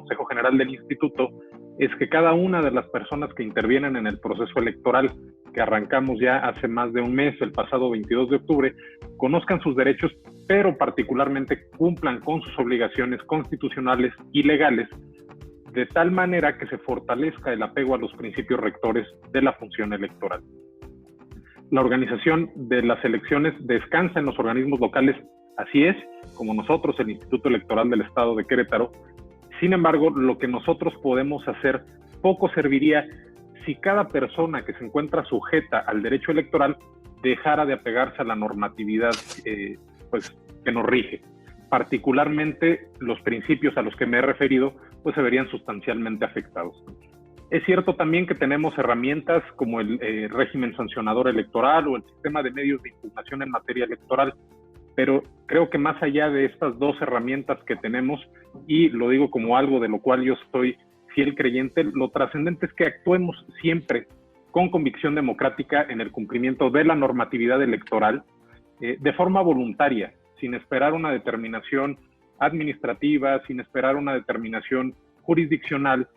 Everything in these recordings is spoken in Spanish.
Consejo General del Instituto es que cada una de las personas que intervienen en el proceso electoral, que arrancamos ya hace más de un mes, el pasado 22 de octubre, conozcan sus derechos, pero particularmente cumplan con sus obligaciones constitucionales y legales, de tal manera que se fortalezca el apego a los principios rectores de la función electoral. La organización de las elecciones descansa en los organismos locales, así es, como nosotros, el Instituto Electoral del Estado de Querétaro. Sin embargo, lo que nosotros podemos hacer poco serviría si cada persona que se encuentra sujeta al derecho electoral dejara de apegarse a la normatividad pues, que nos rige. Particularmente los principios a los que me he referido pues se verían sustancialmente afectados. Es cierto también que tenemos herramientas como el régimen sancionador electoral o el sistema de medios de impugnación en materia electoral, pero creo que más allá de estas dos herramientas que tenemos, y lo digo como algo de lo cual yo soy fiel creyente, lo trascendente es que actuemos siempre con convicción democrática en el cumplimiento de la normatividad electoral, de forma voluntaria, sin esperar una determinación administrativa, sin esperar una determinación jurisdiccional,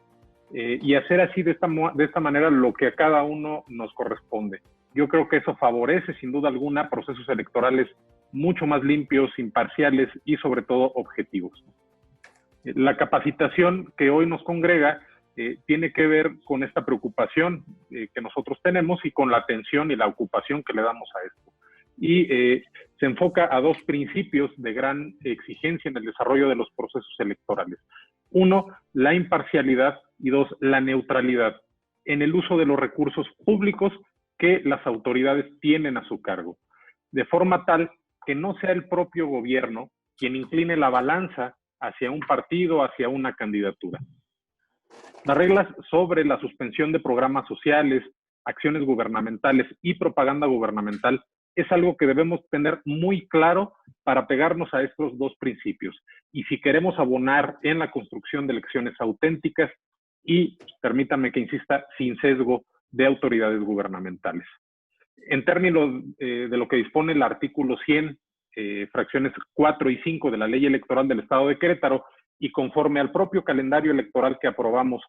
y hacer así de esta manera lo que a cada uno nos corresponde. Yo creo que eso favorece sin duda alguna procesos electorales mucho más limpios, imparciales y sobre todo objetivos. La capacitación que hoy nos congrega tiene que ver con esta preocupación que nosotros tenemos y con la atención y la ocupación que le damos a esto. Y se enfoca a dos principios de gran exigencia en el desarrollo de los procesos electorales. Uno, la imparcialidad, y dos, la neutralidad en el uso de los recursos públicos que las autoridades tienen a su cargo, de forma tal que no sea el propio gobierno quien incline la balanza hacia un partido, hacia una candidatura. Las reglas sobre la suspensión de programas sociales, acciones gubernamentales y propaganda gubernamental es algo que debemos tener muy claro para pegarnos a estos dos principios. Y si queremos abonar en la construcción de elecciones auténticas y, permítanme que insista, sin sesgo de autoridades gubernamentales. En términos de lo que dispone el artículo 100, fracciones 4 y 5 de la Ley Electoral del Estado de Querétaro, y conforme al propio calendario electoral que aprobamos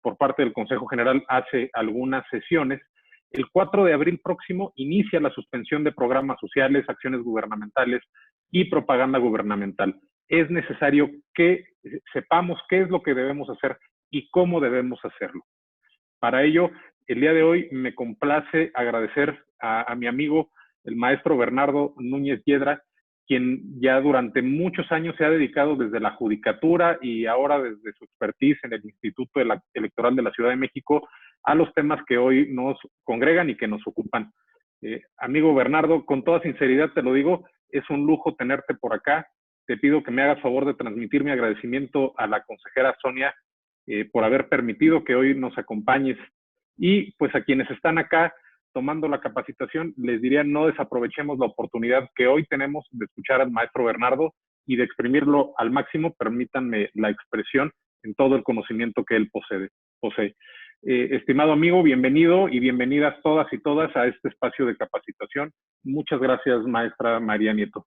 por parte del Consejo General hace algunas sesiones, el 4 de abril próximo inicia la suspensión de programas sociales, acciones gubernamentales y propaganda gubernamental. Es necesario que sepamos qué es lo que debemos hacer y cómo debemos hacerlo. Para ello, el día de hoy me complace agradecer a mi amigo, el maestro Bernardo Núñez Yedra, quien ya durante muchos años se ha dedicado desde la judicatura y ahora desde su expertise en el Instituto Electoral de la Ciudad de México a los temas que hoy nos congregan y que nos ocupan. Amigo Bernardo, con toda sinceridad te lo digo, es un lujo tenerte por acá. Te pido que me hagas favor de transmitir mi agradecimiento a la consejera Sonia por haber permitido que hoy nos acompañes. Y pues a quienes están acá tomando la capacitación, les diría no desaprovechemos la oportunidad que hoy tenemos de escuchar al maestro Bernardo y de exprimirlo al máximo, permítanme la expresión, en todo el conocimiento que él posee. Estimado amigo, bienvenido y bienvenidas todas y todas a este espacio de capacitación. Muchas gracias, maestra María Nieto.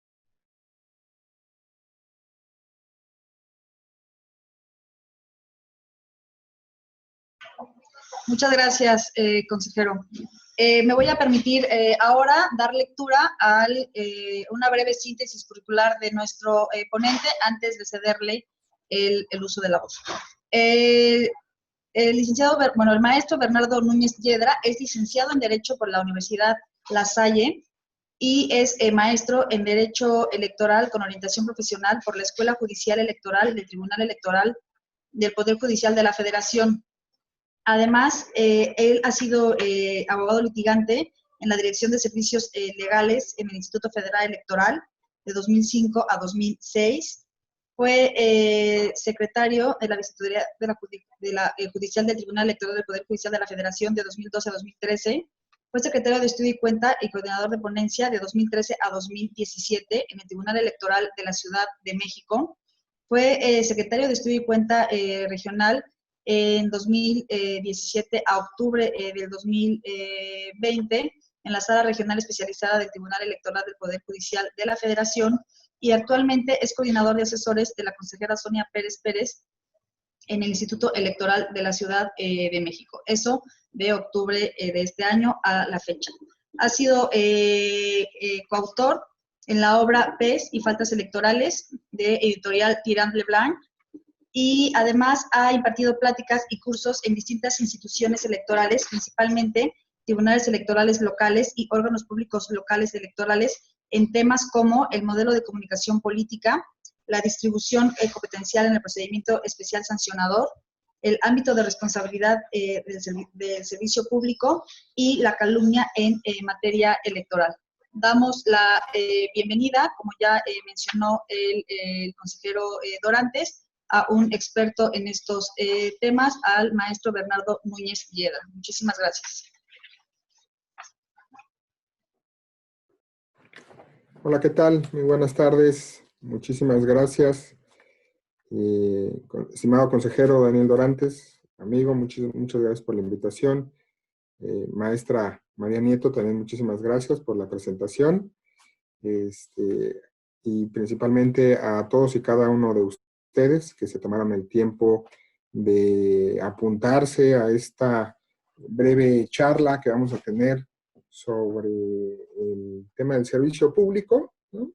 Muchas gracias, consejero. Me voy a permitir ahora dar lectura a una breve síntesis curricular de nuestro ponente antes de cederle el uso de la voz. El maestro Bernardo Núñez Yedra es licenciado en Derecho por la Universidad La Salle y es maestro en Derecho Electoral con orientación profesional por la Escuela Judicial Electoral del Tribunal Electoral del Poder Judicial de la Federación. Además, él ha sido abogado litigante en la Dirección de Servicios Legales en el Instituto Federal Electoral de 2005 a 2006. Fue secretario de la Vicetutoría Judicial del Tribunal Electoral del Poder Judicial de la Federación de 2012 a 2013. Fue secretario de Estudio y Cuenta y coordinador de ponencia de 2013 a 2017 en el Tribunal Electoral de la Ciudad de México. Fue secretario de Estudio y Cuenta regional en 2017 a octubre del 2020 en la Sala Regional Especializada del Tribunal Electoral del Poder Judicial de la Federación y actualmente es coordinador de asesores de la consejera Sonia Pérez Pérez en el Instituto Electoral de la Ciudad de México. Eso de octubre de este año a la fecha. Ha sido coautor en la obra PES y Faltas Electorales de editorial Tirant Leblanc, y además ha impartido pláticas y cursos en distintas instituciones electorales, principalmente tribunales electorales locales y órganos públicos locales electorales, en temas como el modelo de comunicación política, la distribución competencial en el procedimiento especial sancionador, el ámbito de responsabilidad del servicio público y la calumnia en materia electoral. Damos la bienvenida, como ya mencionó el consejero Dorantes, a un experto en estos temas, al maestro Bernardo Núñez Yedra. Muchísimas gracias. Hola, ¿qué tal? Muy buenas tardes. Muchísimas gracias. Estimado consejero Daniel Dorantes, amigo, muchas gracias por la invitación. Maestra María Nieto, también muchísimas gracias por la presentación. Y principalmente a todos y cada uno de ustedes que se tomaron el tiempo de apuntarse a esta breve charla que vamos a tener sobre el tema del servicio público, ¿no?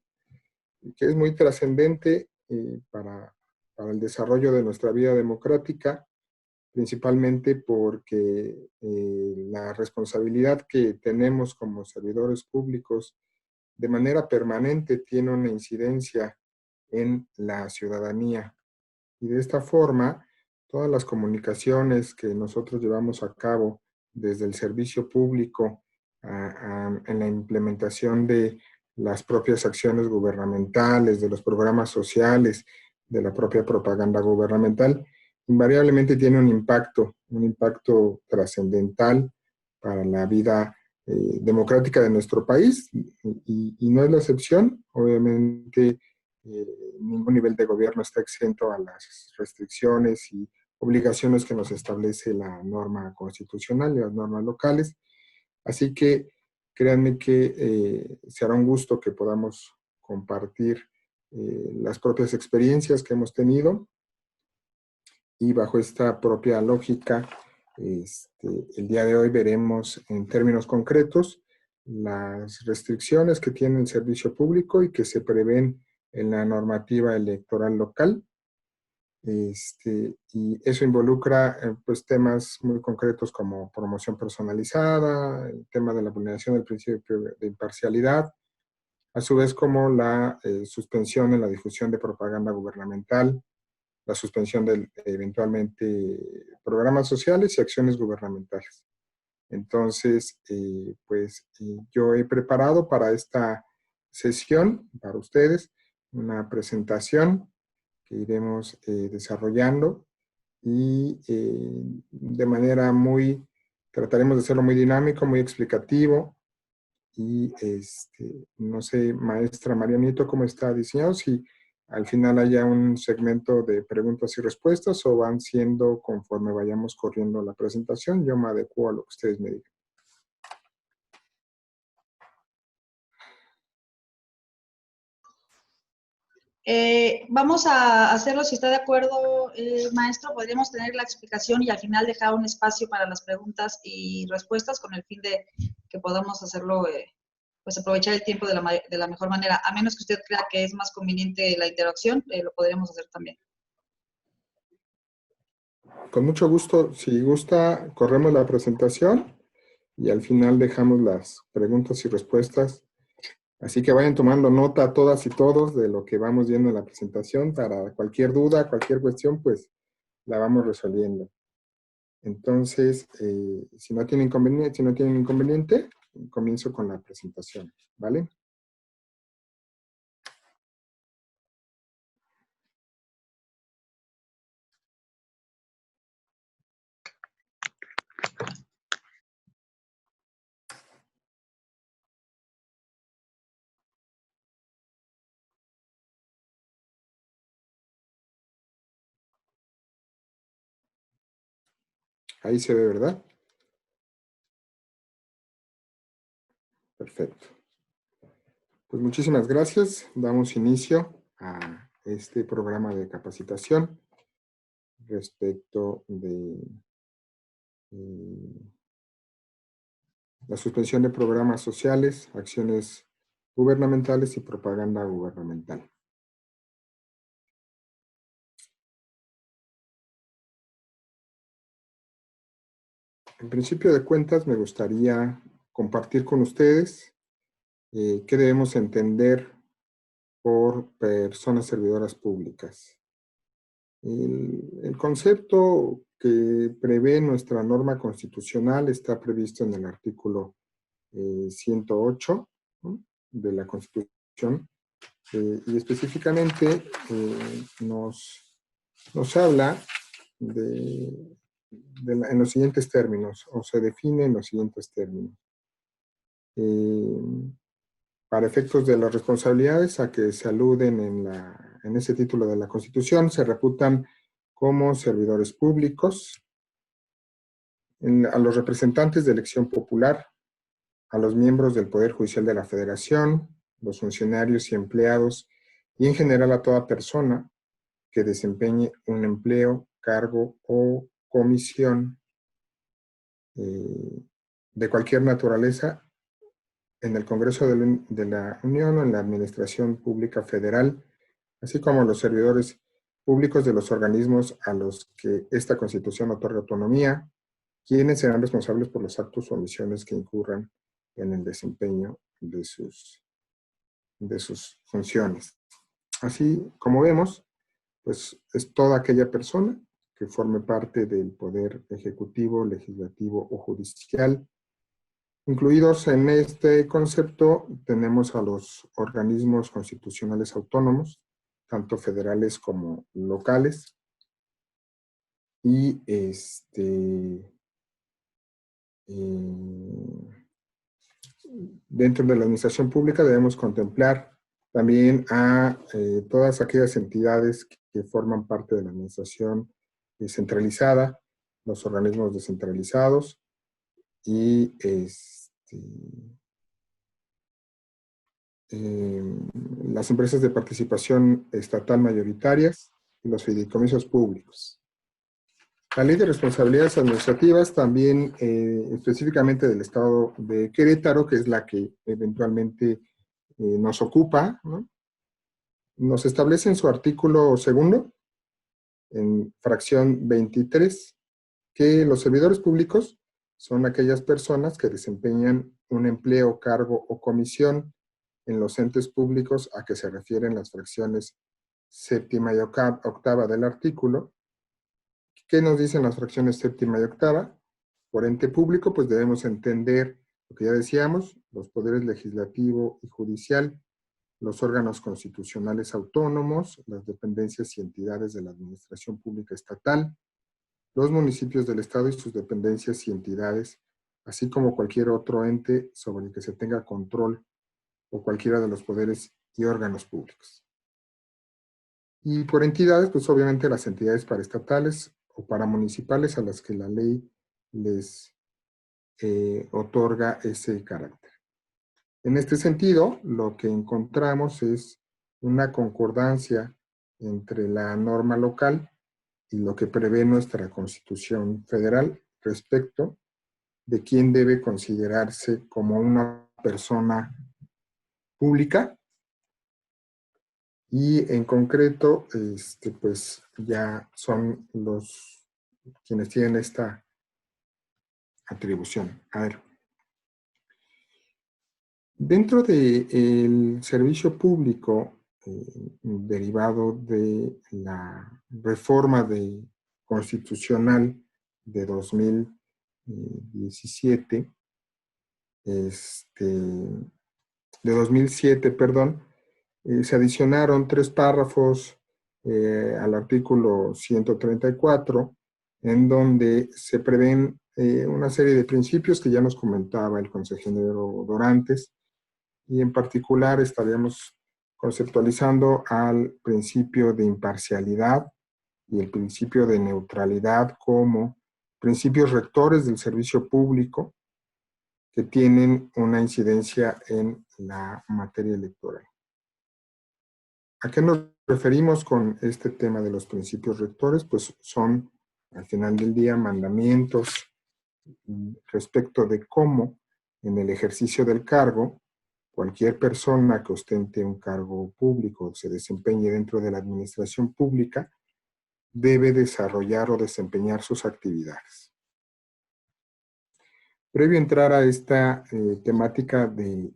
Que es muy trascendente para el desarrollo de nuestra vida democrática, principalmente porque la responsabilidad que tenemos como servidores públicos de manera permanente tiene una incidencia en la ciudadanía. Y de esta forma, todas las comunicaciones que nosotros llevamos a cabo desde el servicio público en la implementación de las propias acciones gubernamentales, de los programas sociales, de la propia propaganda gubernamental, invariablemente tiene un impacto trascendental para la vida democrática de nuestro país, y no es la excepción. Obviamente, ningún nivel de gobierno está exento a las restricciones y obligaciones que nos establece la norma constitucional y las normas locales. Así que créanme que será un gusto que podamos compartir las propias experiencias que hemos tenido, y bajo esta propia lógica, el día de hoy veremos en términos concretos las restricciones que tiene el servicio público y que se prevén en la normativa electoral local. Y eso involucra pues temas muy concretos como promoción personalizada, el tema de la vulneración del principio de imparcialidad, a su vez como la suspensión en la difusión de propaganda gubernamental, la suspensión de eventualmente programas sociales y acciones gubernamentales. Entonces, yo he preparado para esta sesión, para ustedes, una presentación que iremos desarrollando, y de manera trataremos de hacerlo muy dinámico, muy explicativo. Y no sé, maestra María Nieto, cómo está diseñado, si al final haya un segmento de preguntas y respuestas o van siendo conforme vayamos corriendo la presentación. Yo me adecuo a lo que ustedes me digan. Vamos a hacerlo, si está de acuerdo, maestro, podríamos tener la explicación y al final dejar un espacio para las preguntas y respuestas con el fin de que podamos hacerlo, pues aprovechar el tiempo de la mejor manera. A menos que usted crea que es más conveniente la interacción, lo podríamos hacer también. Con mucho gusto. Si gusta, corremos la presentación y al final dejamos las preguntas y respuestas. Así que vayan tomando nota todas y todos de lo que vamos viendo en la presentación. Para cualquier duda, cualquier cuestión, pues la vamos resolviendo. Entonces, si no tienen inconveniente, comienzo con la presentación, ¿vale? Ahí se ve, ¿verdad? Perfecto. Pues muchísimas gracias. Damos inicio a este programa de capacitación. respecto de la suspensión de programas sociales, acciones gubernamentales y propaganda gubernamental. En principio de cuentas, me gustaría compartir con ustedes qué debemos entender por personas servidoras públicas. El concepto que prevé nuestra norma constitucional está previsto en el artículo 108, ¿no?, de la Constitución, y específicamente nos habla en los siguientes términos, o se define en los siguientes términos. Para efectos de las responsabilidades a que se aluden en ese título de la Constitución, se reputan como servidores públicos a los representantes de elección popular, a los miembros del Poder Judicial de la Federación, los funcionarios y empleados, y en general a toda persona que desempeñe un empleo, cargo o comisión de cualquier naturaleza en el Congreso de la Unión o en la Administración Pública Federal, así como los servidores públicos de los organismos a los que esta Constitución otorga autonomía, quienes serán responsables por los actos o omisiones que incurran en el desempeño de sus funciones. Así como vemos, pues es toda aquella persona que forme parte del poder ejecutivo, legislativo o judicial. Incluidos en este concepto tenemos a los organismos constitucionales autónomos, tanto federales como locales, y dentro de la administración pública debemos contemplar también a todas aquellas entidades que forman parte de la administración descentralizada, los organismos descentralizados y las empresas de participación estatal mayoritarias y los fideicomisos públicos. La Ley de Responsabilidades Administrativas también, específicamente del Estado de Querétaro, que es la que eventualmente nos ocupa, ¿no?, nos establece en su artículo 2, en fracción 23, que los servidores públicos son aquellas personas que desempeñan un empleo, cargo o comisión en los entes públicos a que se refieren las fracciones 7ª y 8ª del artículo. ¿Qué nos dicen las fracciones 7ª y 8ª? Por ente público, pues debemos entender lo que ya decíamos, los poderes legislativo y judicial, los órganos constitucionales autónomos, las dependencias y entidades de la administración pública estatal, los municipios del Estado y sus dependencias y entidades, así como cualquier otro ente sobre el que se tenga control o cualquiera de los poderes y órganos públicos. Y por entidades, pues obviamente las entidades paraestatales o paramunicipales a las que la ley les otorga ese carácter. En este sentido, lo que encontramos es una concordancia entre la norma local y lo que prevé nuestra Constitución Federal respecto de quién debe considerarse como una persona pública, y en concreto, pues ya son quienes tienen esta atribución. A ver, dentro del servicio público derivado de la reforma constitucional de 2017, de 2007, perdón, se adicionaron 3 párrafos al artículo 134, en donde se prevén una serie de principios que ya nos comentaba el consejero Dorantes, y en particular estaríamos conceptualizando al principio de imparcialidad y el principio de neutralidad como principios rectores del servicio público que tienen una incidencia en la materia electoral. ¿A qué nos referimos con este tema de los principios rectores, pues son, al final del día, mandamientos respecto de cómo, en el ejercicio del cargo, cualquier persona que ostente un cargo público o se desempeñe dentro de la administración pública debe desarrollar o desempeñar sus actividades. Previo a entrar a esta temática de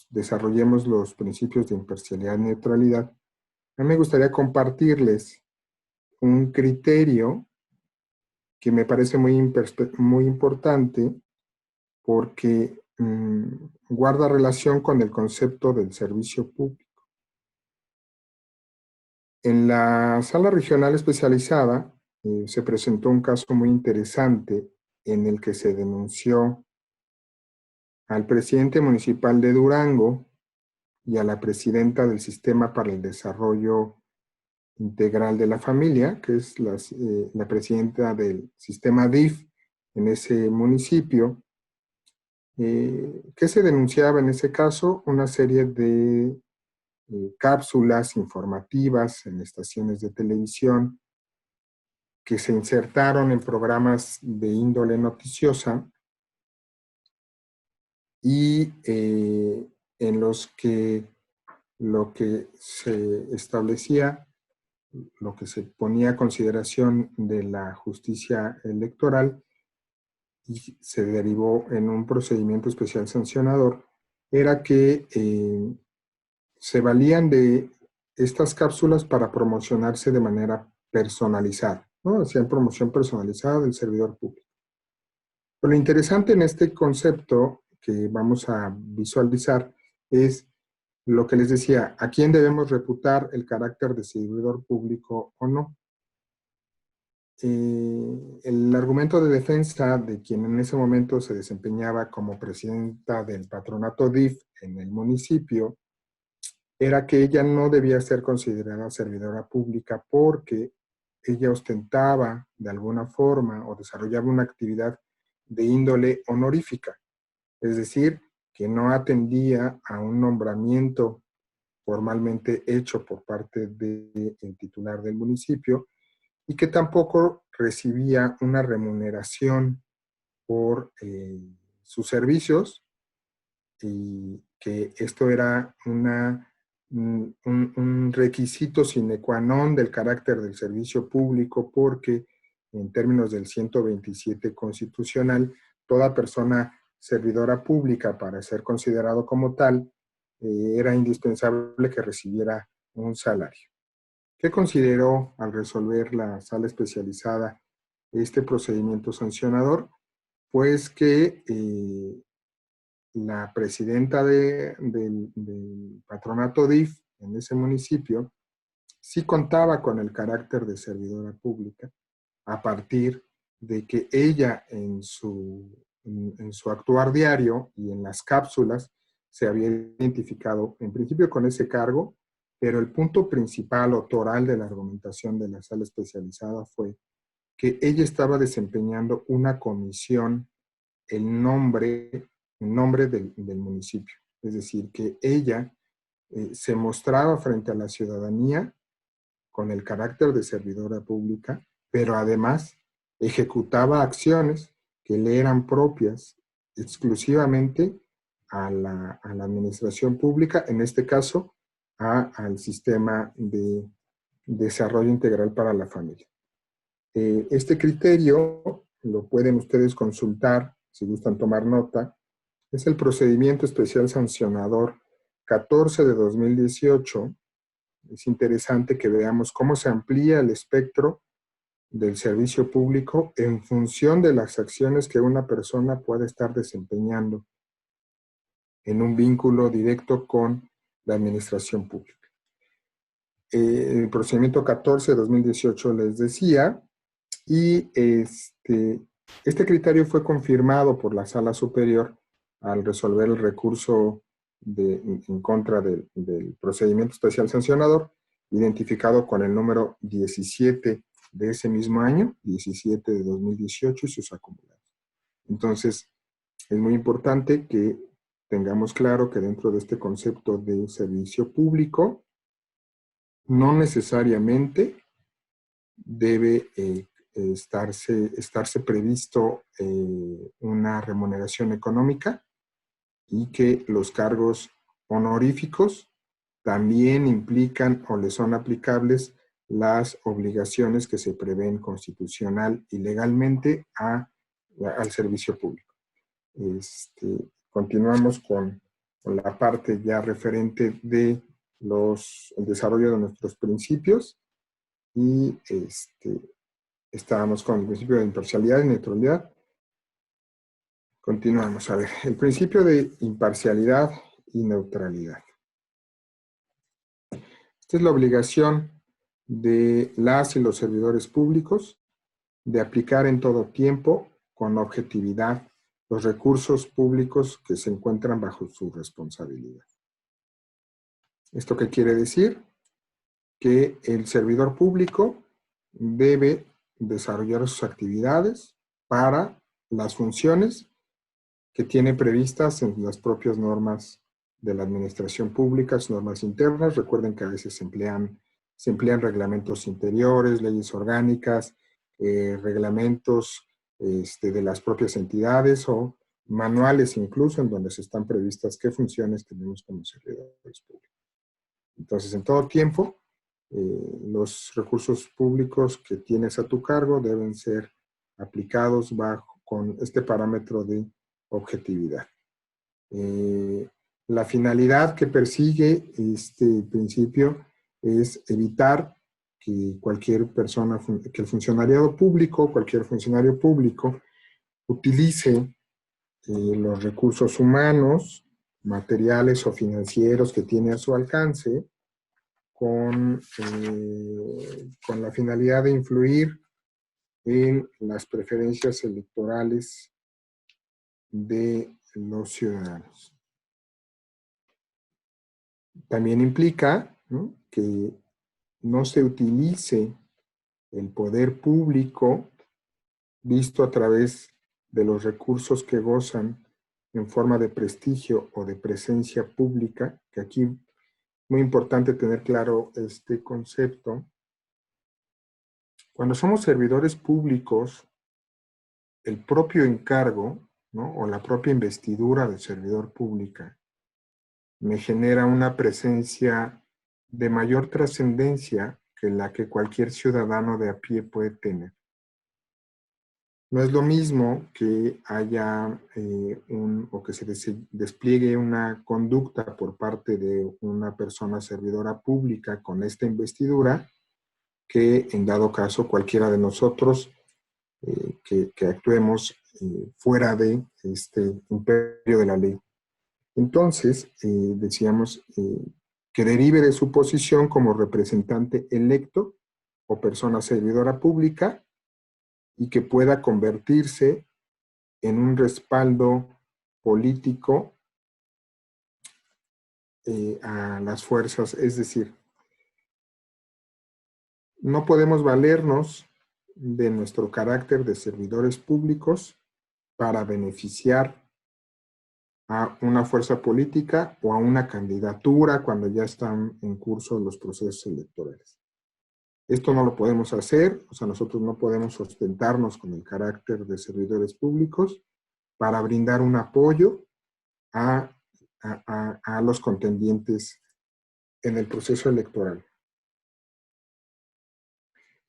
desarrollemos los principios de imparcialidad y neutralidad, a mí me gustaría compartirles un criterio que me parece muy importante porque guarda relación con el concepto del servicio público. En la sala regional especializada se presentó un caso muy interesante en el que se denunció al presidente municipal de Durango y a la presidenta del Sistema para el Desarrollo Integral de la Familia, que es la presidenta del sistema DIF en ese municipio, que se denunciaba en ese caso una serie de cápsulas informativas en estaciones de televisión que se insertaron en programas de índole noticiosa y en los que lo que se establecía, lo que se ponía a consideración de la justicia electoral y se derivó en un procedimiento especial sancionador, era que se valían de estas cápsulas para promocionarse de manera personalizada, ¿no? Hacían promoción personalizada del servidor público. Pero lo interesante en este concepto que vamos a visualizar es lo que les decía, ¿a quién debemos reputar el carácter de servidor público o no? El argumento de defensa de quien en ese momento se desempeñaba como presidenta del patronato DIF en el municipio era que ella no debía ser considerada servidora pública porque ella ostentaba de alguna forma o desarrollaba una actividad de índole honorífica, es decir, que no atendía a un nombramiento formalmente hecho por parte del titular del municipio y que tampoco recibía una remuneración por sus servicios y que esto era un requisito sine qua non del carácter del servicio público porque en términos del 127 constitucional, toda persona servidora pública para ser considerado como tal era indispensable que recibiera un salario. ¿Qué consideró al resolver la sala especializada este procedimiento sancionador? Pues que la presidenta del patronato DIF en ese municipio sí contaba con el carácter de servidora pública a partir de que ella en su actuar diario y en las cápsulas se había identificado en principio con ese cargo, pero el punto principal o toral de la argumentación de la sala especializada fue que ella estaba desempeñando una comisión en nombre del municipio. Es decir, que ella se mostraba frente a la ciudadanía con el carácter de servidora pública, pero además ejecutaba acciones que le eran propias exclusivamente a la administración pública, en este caso al sistema de desarrollo integral para la familia. Este criterio lo pueden ustedes consultar si gustan tomar nota. Es el procedimiento especial sancionador 14 de 2018. Es interesante que veamos cómo se amplía el espectro del servicio público en función de las acciones que una persona puede estar desempeñando en un vínculo directo con la administración pública. El procedimiento 14 de 2018 les decía, y este criterio fue confirmado por la Sala Superior al resolver el recurso en contra del procedimiento especial sancionador, identificado con el número 17 de ese mismo año, 17 de 2018 y sus acumulados. Entonces, es muy importante que tengamos claro que dentro de este concepto de servicio público no necesariamente debe estarse previsto una remuneración económica, y que los cargos honoríficos también implican o le son aplicables las obligaciones que se prevén constitucional y legalmente al servicio público. Continuamos con la parte ya referente de el desarrollo de nuestros principios, y estábamos con el principio de imparcialidad y neutralidad. Continuamos. A ver, el principio de imparcialidad y neutralidad. Esta es la obligación de las y los servidores públicos de aplicar en todo tiempo, con objetividad, los recursos públicos que se encuentran bajo su responsabilidad. ¿Esto qué quiere decir? Que el servidor público debe desarrollar sus actividades para las funciones que tiene previstas en las propias normas de la administración pública, sus normas internas. Recuerden que a veces se emplean reglamentos interiores, leyes orgánicas, reglamentos de las propias entidades o manuales incluso, en donde se están previstas qué funciones tenemos como servidores públicos. Entonces, en todo tiempo, los recursos públicos que tienes a tu cargo deben ser aplicados con este parámetro de objetividad. La finalidad que persigue este principio es evitar que que el funcionariado público, cualquier funcionario público, utilice los recursos humanos, materiales o financieros que tiene a su alcance con la finalidad de influir en las preferencias electorales de los ciudadanos. También implica, ¿no?, que no se utilice el poder público visto a través de los recursos que gozan en forma de prestigio o de presencia pública, que aquí es muy importante tener claro este concepto. Cuando somos servidores públicos, el propio encargo, ¿no?, o la propia investidura de servidor pública me genera una presencia de mayor trascendencia que la que cualquier ciudadano de a pie puede tener. No es lo mismo que haya o que se despliegue una conducta por parte de una persona servidora pública con esta investidura, que en dado caso cualquiera de nosotros que actuemos fuera de este imperio de la ley. Entonces, decíamos que derive de su posición como representante electo o persona servidora pública, y que pueda convertirse en un respaldo político a las fuerzas. Es decir, no podemos valernos de nuestro carácter de servidores públicos para beneficiar a una fuerza política o a una candidatura cuando ya están en curso los procesos electorales. Esto no lo podemos hacer, o sea, nosotros no podemos ostentarnos con el carácter de servidores públicos para brindar un apoyo a los contendientes en el proceso electoral.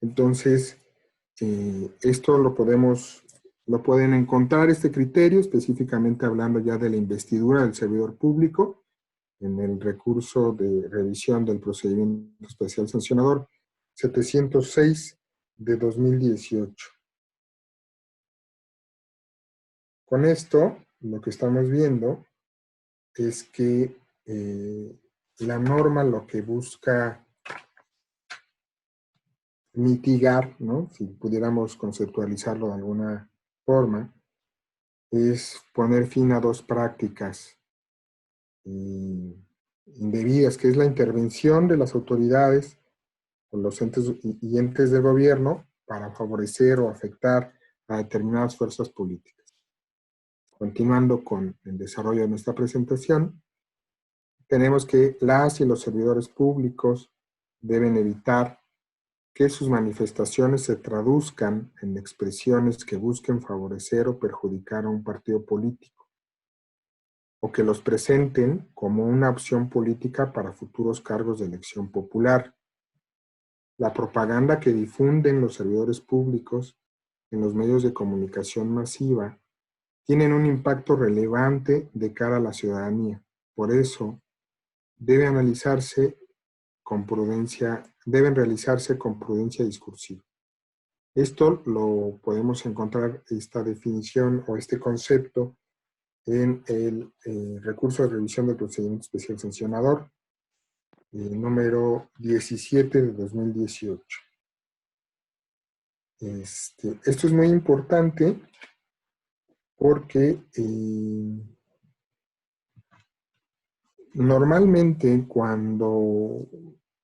Entonces, esto lo pueden encontrar, este criterio, específicamente hablando ya de la investidura del servidor público, en el recurso de revisión del procedimiento especial sancionador 706 de 2018. Con esto, lo que estamos viendo es que la norma lo que busca mitigar, ¿no?, si pudiéramos conceptualizarlo de alguna forma, es poner fin a dos prácticas indebidas, que es la intervención de las autoridades o los entes y entes de gobierno para favorecer o afectar a determinadas fuerzas políticas. Continuando con el desarrollo de nuestra presentación, tenemos que las y los servidores públicos deben evitar que sus manifestaciones se traduzcan en expresiones que busquen favorecer o perjudicar a un partido político, o que los presenten como una opción política para futuros cargos de elección popular. La propaganda que difunden los servidores públicos en los medios de comunicación masiva tienen un impacto relevante de cara a la ciudadanía. Por eso, deben realizarse con prudencia discursiva. Esto lo podemos encontrar, esta definición o este concepto, en el recurso de revisión del procedimiento especial sancionador, número 17 de 2018. Esto es muy importante porque normalmente cuando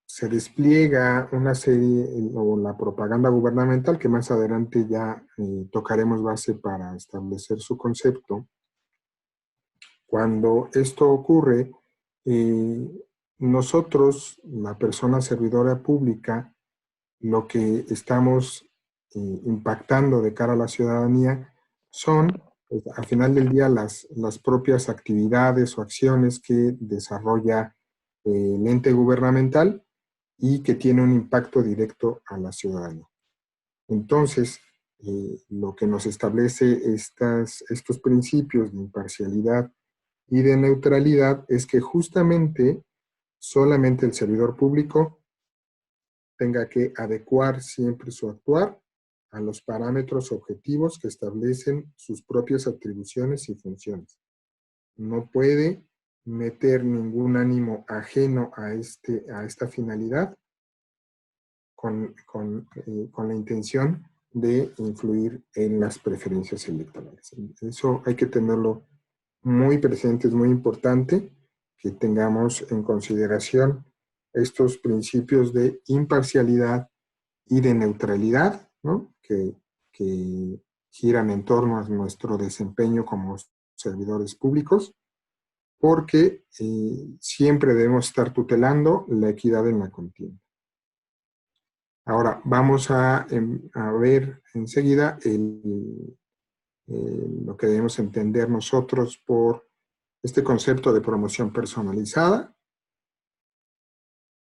se despliega una serie o la propaganda gubernamental, que más adelante ya tocaremos base para establecer su concepto, cuando esto ocurre, nosotros, la persona servidora pública, lo que estamos impactando de cara a la ciudadanía son, pues, al final del día, las propias actividades o acciones que desarrolla el ente gubernamental y que tiene un impacto directo a la ciudadanía. Entonces, lo que nos establece estos principios de imparcialidad y de neutralidad es que justamente solamente el servidor público tenga que adecuar siempre su actuar a los parámetros objetivos que establecen sus propias atribuciones y funciones. No puede meter ningún ánimo ajeno a esta finalidad con la intención de influir en las preferencias electorales. Eso hay que tenerlo muy presente, es muy importante que tengamos en consideración estos principios de imparcialidad y de neutralidad, ¿no? que giran en torno a nuestro desempeño como servidores públicos, porque siempre debemos estar tutelando la equidad en la contienda. Ahora, vamos a ver enseguida lo que debemos entender nosotros por este concepto de promoción personalizada.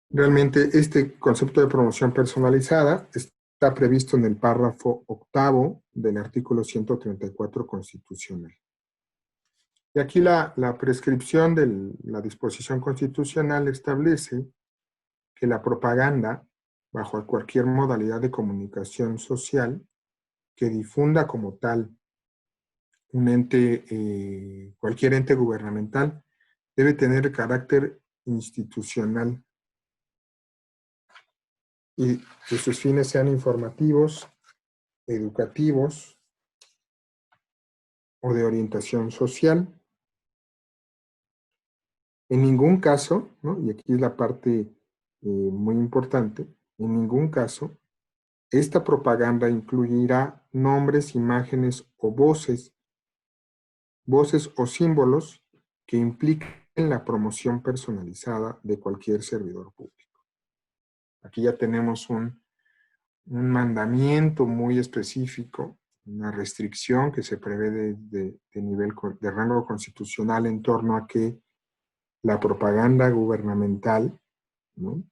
Realmente este concepto de promoción personalizada está previsto en el párrafo 8º del artículo 134 constitucional. Y aquí la prescripción de la disposición constitucional establece que la propaganda, bajo cualquier modalidad de comunicación social, que difunda como tal un ente, cualquier ente gubernamental, debe tener carácter institucional y que sus fines sean informativos, educativos o de orientación social. En ningún caso, ¿no? Y aquí es la parte muy importante, en ningún caso esta propaganda incluirá nombres, imágenes o voces o símbolos que impliquen la promoción personalizada de cualquier servidor público. Aquí ya tenemos un mandamiento muy específico, una restricción que se prevé de nivel de rango constitucional en torno a que la propaganda gubernamental, ¿no?,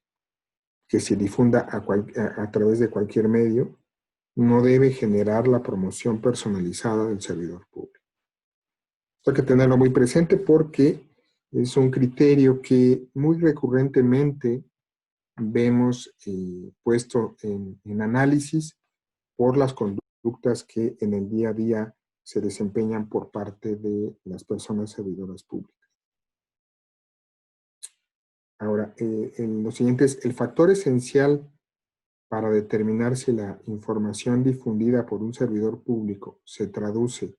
que se difunda a través de cualquier medio, no debe generar la promoción personalizada del servidor público. Esto hay que tenerlo muy presente porque es un criterio que muy recurrentemente vemos puesto en análisis por las conductas que en el día a día se desempeñan por parte de las personas servidoras públicas. Ahora, en lo siguiente es el factor esencial para determinar si la información difundida por un servidor público se traduce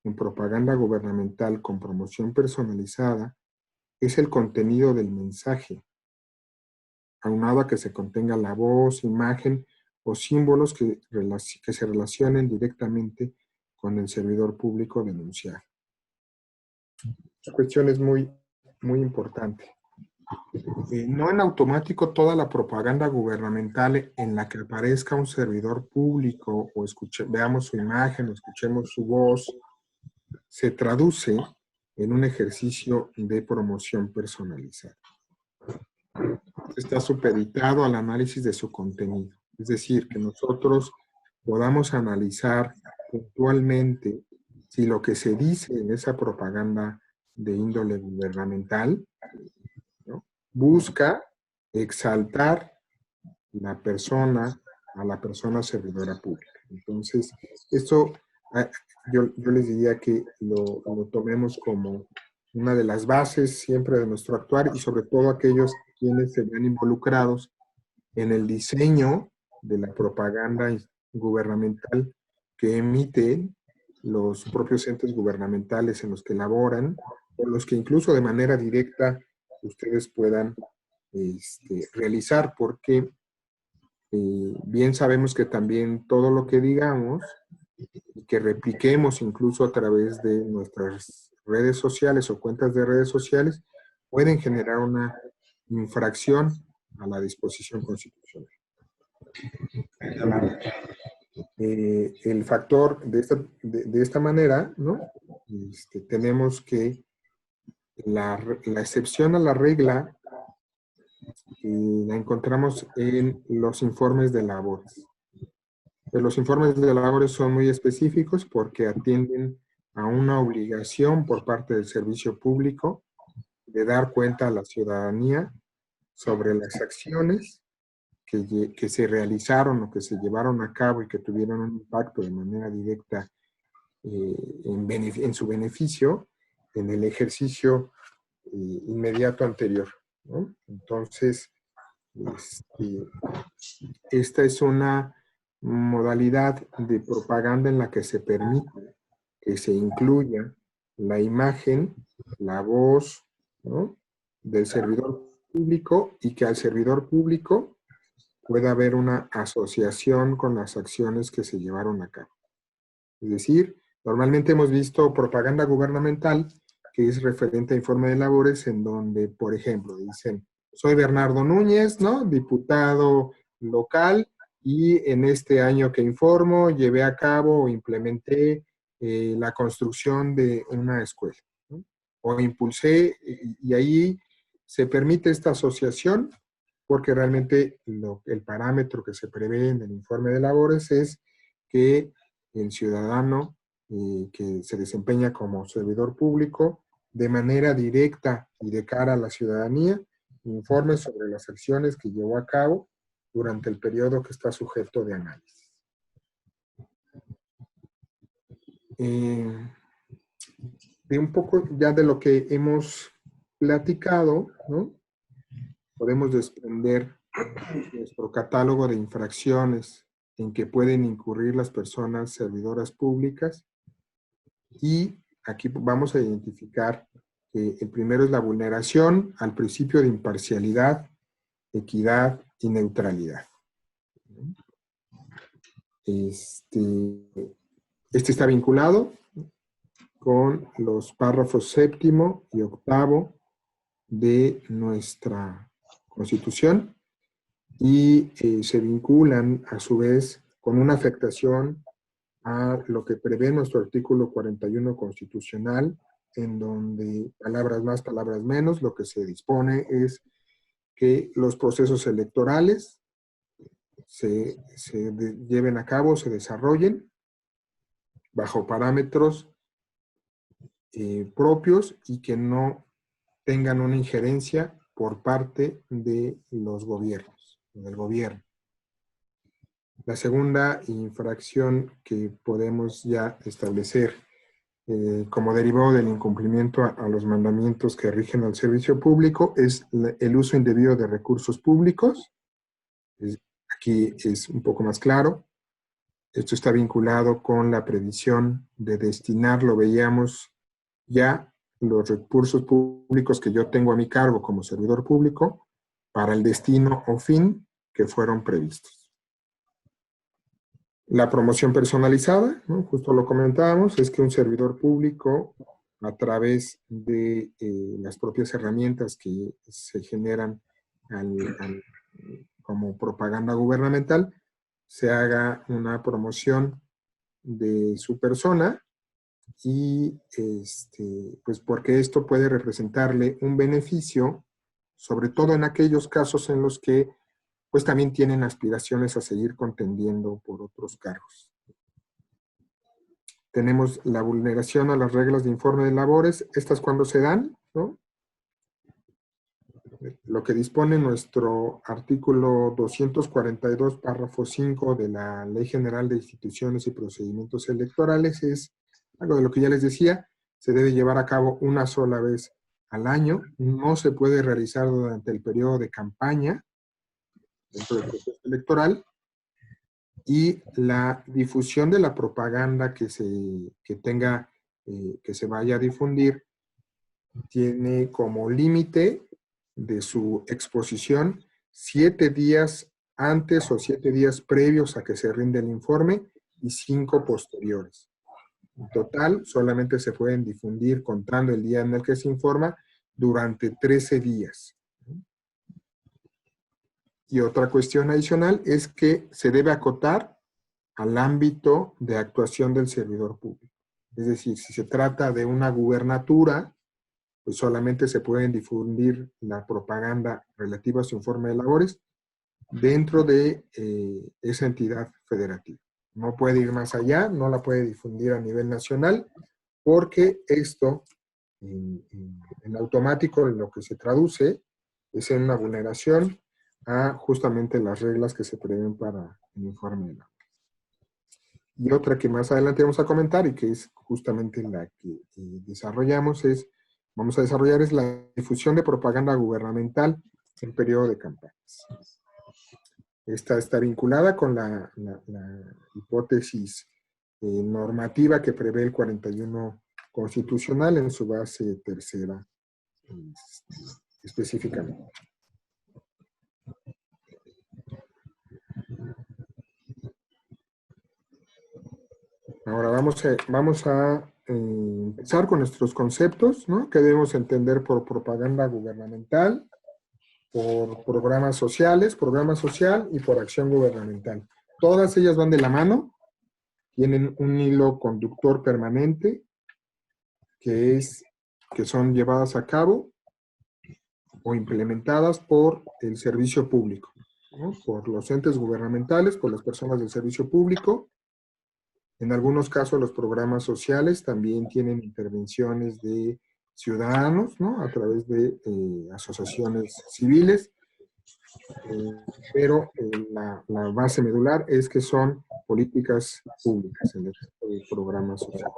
en propaganda gubernamental con promoción personalizada es el contenido del mensaje, aunado a que se contenga la voz, imagen o símbolos que se relacionen directamente con el servidor público denunciado. Esta cuestión es muy, muy importante. No en automático toda la propaganda gubernamental en la que aparezca un servidor público o veamos su imagen o escuchemos su voz, se traduce en un ejercicio de promoción personalizada. Está supeditado al análisis de su contenido. Es decir, que nosotros podamos analizar puntualmente si lo que se dice en esa propaganda de índole gubernamental, ¿no?, busca exaltar a la persona servidora pública. Entonces, esto yo les diría que lo tomemos como una de las bases siempre de nuestro actuar y sobre todo aquellos quienes se ven involucrados en el diseño de la propaganda gubernamental que emiten los propios entes gubernamentales en los que laboran o los que incluso de manera directa ustedes puedan realizar, porque bien sabemos que también todo lo que digamos y que repliquemos incluso a través de nuestras redes sociales o cuentas de redes sociales pueden generar una infracción a la disposición constitucional. El factor de esta manera, ¿no?, tenemos que la excepción a la regla la encontramos en los informes de labores. Pero los informes de labores son muy específicos porque atienden a una obligación por parte del servicio público de dar cuenta a la ciudadanía sobre las acciones que se realizaron o que se llevaron a cabo y que tuvieron un impacto de manera directa en su beneficio en el ejercicio inmediato anterior, ¿no? Entonces, esta es una modalidad de propaganda en la que se permite que se incluya la imagen, la voz, ¿no?, del servidor público y que al servidor público pueda haber una asociación con las acciones que se llevaron a cabo. Es decir, normalmente hemos visto propaganda gubernamental que es referente a informe de labores en donde, por ejemplo, dicen, soy Bernardo Núñez, ¿no?, diputado local, y en este año que informo llevé a cabo o implementé la construcción de una escuela, ¿no?, o impulsé, y ahí se permite esta asociación porque realmente el parámetro que se prevé en el informe de labores es que el ciudadano que se desempeña como servidor público de manera directa y de cara a la ciudadanía informe sobre las acciones que llevó a cabo durante el periodo que está sujeto de análisis. De un poco ya de lo que hemos platicado, ¿no?, podemos desprender nuestro catálogo de infracciones en que pueden incurrir las personas servidoras públicas, y aquí vamos a identificar que el primero es la vulneración al principio de imparcialidad, equidad y neutralidad. Este está vinculado con los párrafos 7º y 8º de nuestra Constitución y se vinculan a su vez con una afectación a lo que prevé nuestro artículo 41 constitucional, en donde palabras más, palabras menos, lo que se dispone es que los procesos electorales se lleven a cabo, se desarrollen bajo parámetros propios y que no tengan una injerencia por parte de los gobiernos, del gobierno. La segunda infracción que podemos ya establecer como derivado del incumplimiento a los mandamientos que rigen al servicio público es el uso indebido de recursos públicos. Aquí es un poco más claro. Esto está vinculado con la previsión de destinar, lo veíamos ya, los recursos públicos que yo tengo a mi cargo como servidor público para el destino o fin que fueron previstos. La promoción personalizada, ¿no?, justo lo comentábamos, es que un servidor público a través de las propias herramientas que se generan como propaganda gubernamental, se haga una promoción de su persona y pues porque esto puede representarle un beneficio, sobre todo en aquellos casos en los que pues también tienen aspiraciones a seguir contendiendo por otros cargos. Tenemos la vulneración a las reglas de informe de labores. Estas cuando se dan, ¿no? Lo que dispone nuestro artículo 242, párrafo 5 de la Ley General de Instituciones y Procedimientos Electorales es algo de lo que ya les decía, se debe llevar a cabo una sola vez al año, no se puede realizar durante el periodo de campaña dentro del proceso electoral, y la difusión de la propaganda que se vaya a difundir tiene como límite de su exposición 7 días antes o 7 días previos a que se rinde el informe y 5 posteriores. En total, solamente se pueden difundir, contando el día en el que se informa, durante 13 días. Y otra cuestión adicional es que se debe acotar al ámbito de actuación del servidor público. Es decir, si se trata de una gubernatura, pues solamente se pueden difundir la propaganda relativa a su informe de labores dentro de esa entidad federativa. No puede ir más allá, no la puede difundir a nivel nacional, porque esto en automático en lo que se traduce es en una vulneración a justamente las reglas que se prevén para el informe de labores. Y otra que más adelante vamos a comentar y que es justamente la que desarrollamos vamos a desarrollar es la difusión de propaganda gubernamental en periodo de campañas. Esta está vinculada con la hipótesis normativa que prevé el 41 constitucional en su base tercera específicamente. Ahora vamos a empezar con nuestros conceptos, ¿no? ¿Qué debemos entender por propaganda gubernamental? Por programas sociales, programa social y por acción gubernamental. Todas ellas van de la mano, tienen un hilo conductor permanente que son llevadas a cabo o implementadas por el servicio público, ¿no? Por los entes gubernamentales, por las personas del servicio público. En algunos casos los programas sociales también tienen intervenciones de ciudadanos, ¿no? A través de asociaciones civiles, pero la base medular es que son políticas públicas en estos programas sociales.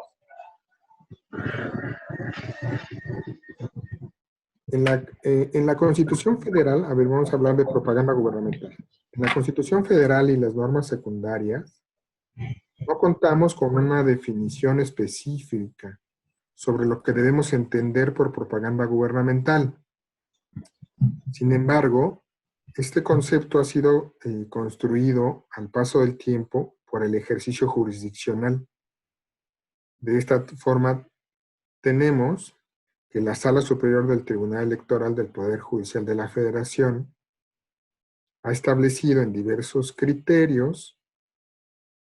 En la Constitución Federal, a ver, vamos a hablar de propaganda gubernamental. En la Constitución Federal y las normas secundarias, no contamos con una definición específica sobre lo que debemos entender por propaganda gubernamental. Sin embargo, este concepto ha sido construido al paso del tiempo por el ejercicio jurisdiccional. De esta forma, tenemos que la Sala Superior del Tribunal Electoral del Poder Judicial de la Federación ha establecido en diversos criterios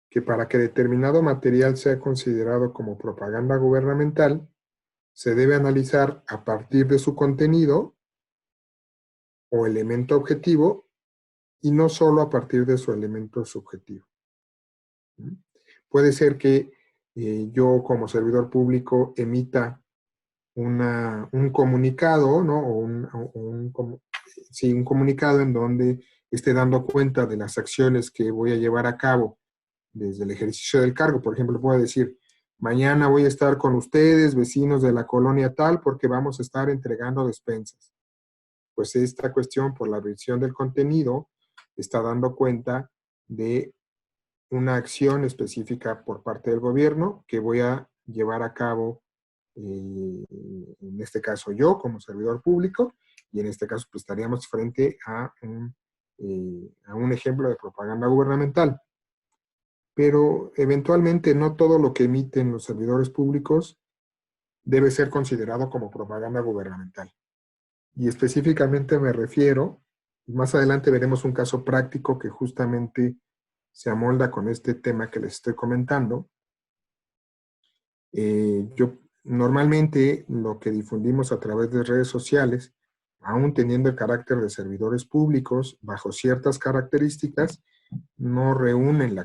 que para que determinado material sea considerado como propaganda gubernamental, se debe analizar a partir de su contenido o elemento objetivo y no solo a partir de su elemento subjetivo. Puede ser que yo como servidor público emita un comunicado, ¿no? Un comunicado en donde esté dando cuenta de las acciones que voy a llevar a cabo desde el ejercicio del cargo. Por ejemplo, puedo decir, mañana voy a estar con ustedes, vecinos de la colonia tal, porque vamos a estar entregando despensas. Pues esta cuestión, por la visión del contenido, está dando cuenta de una acción específica por parte del gobierno que voy a llevar a cabo, en este caso yo como servidor público, y en este caso pues estaríamos frente a un ejemplo de propaganda gubernamental. Pero eventualmente no todo lo que emiten los servidores públicos debe ser considerado como propaganda gubernamental. Y específicamente me refiero, y más adelante veremos un caso práctico que justamente se amolda con este tema que les estoy comentando. Yo normalmente lo que difundimos a través de redes sociales, aún teniendo el carácter de servidores públicos, bajo ciertas características, no reúnen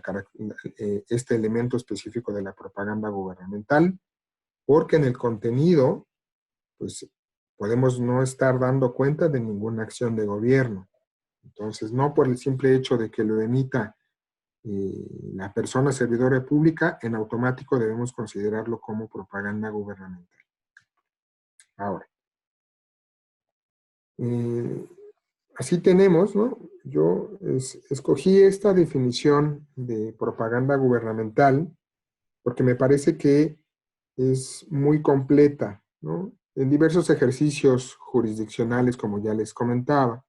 este elemento específico de la propaganda gubernamental, porque en el contenido, pues podemos no estar dando cuenta de ninguna acción de gobierno. Entonces, no por el simple hecho de que lo emita la persona servidora pública, en automático debemos considerarlo como propaganda gubernamental. Ahora, así tenemos, ¿no? Yo escogí esta definición de propaganda gubernamental porque me parece que es muy completa, ¿no? En diversos ejercicios jurisdiccionales, como ya les comentaba,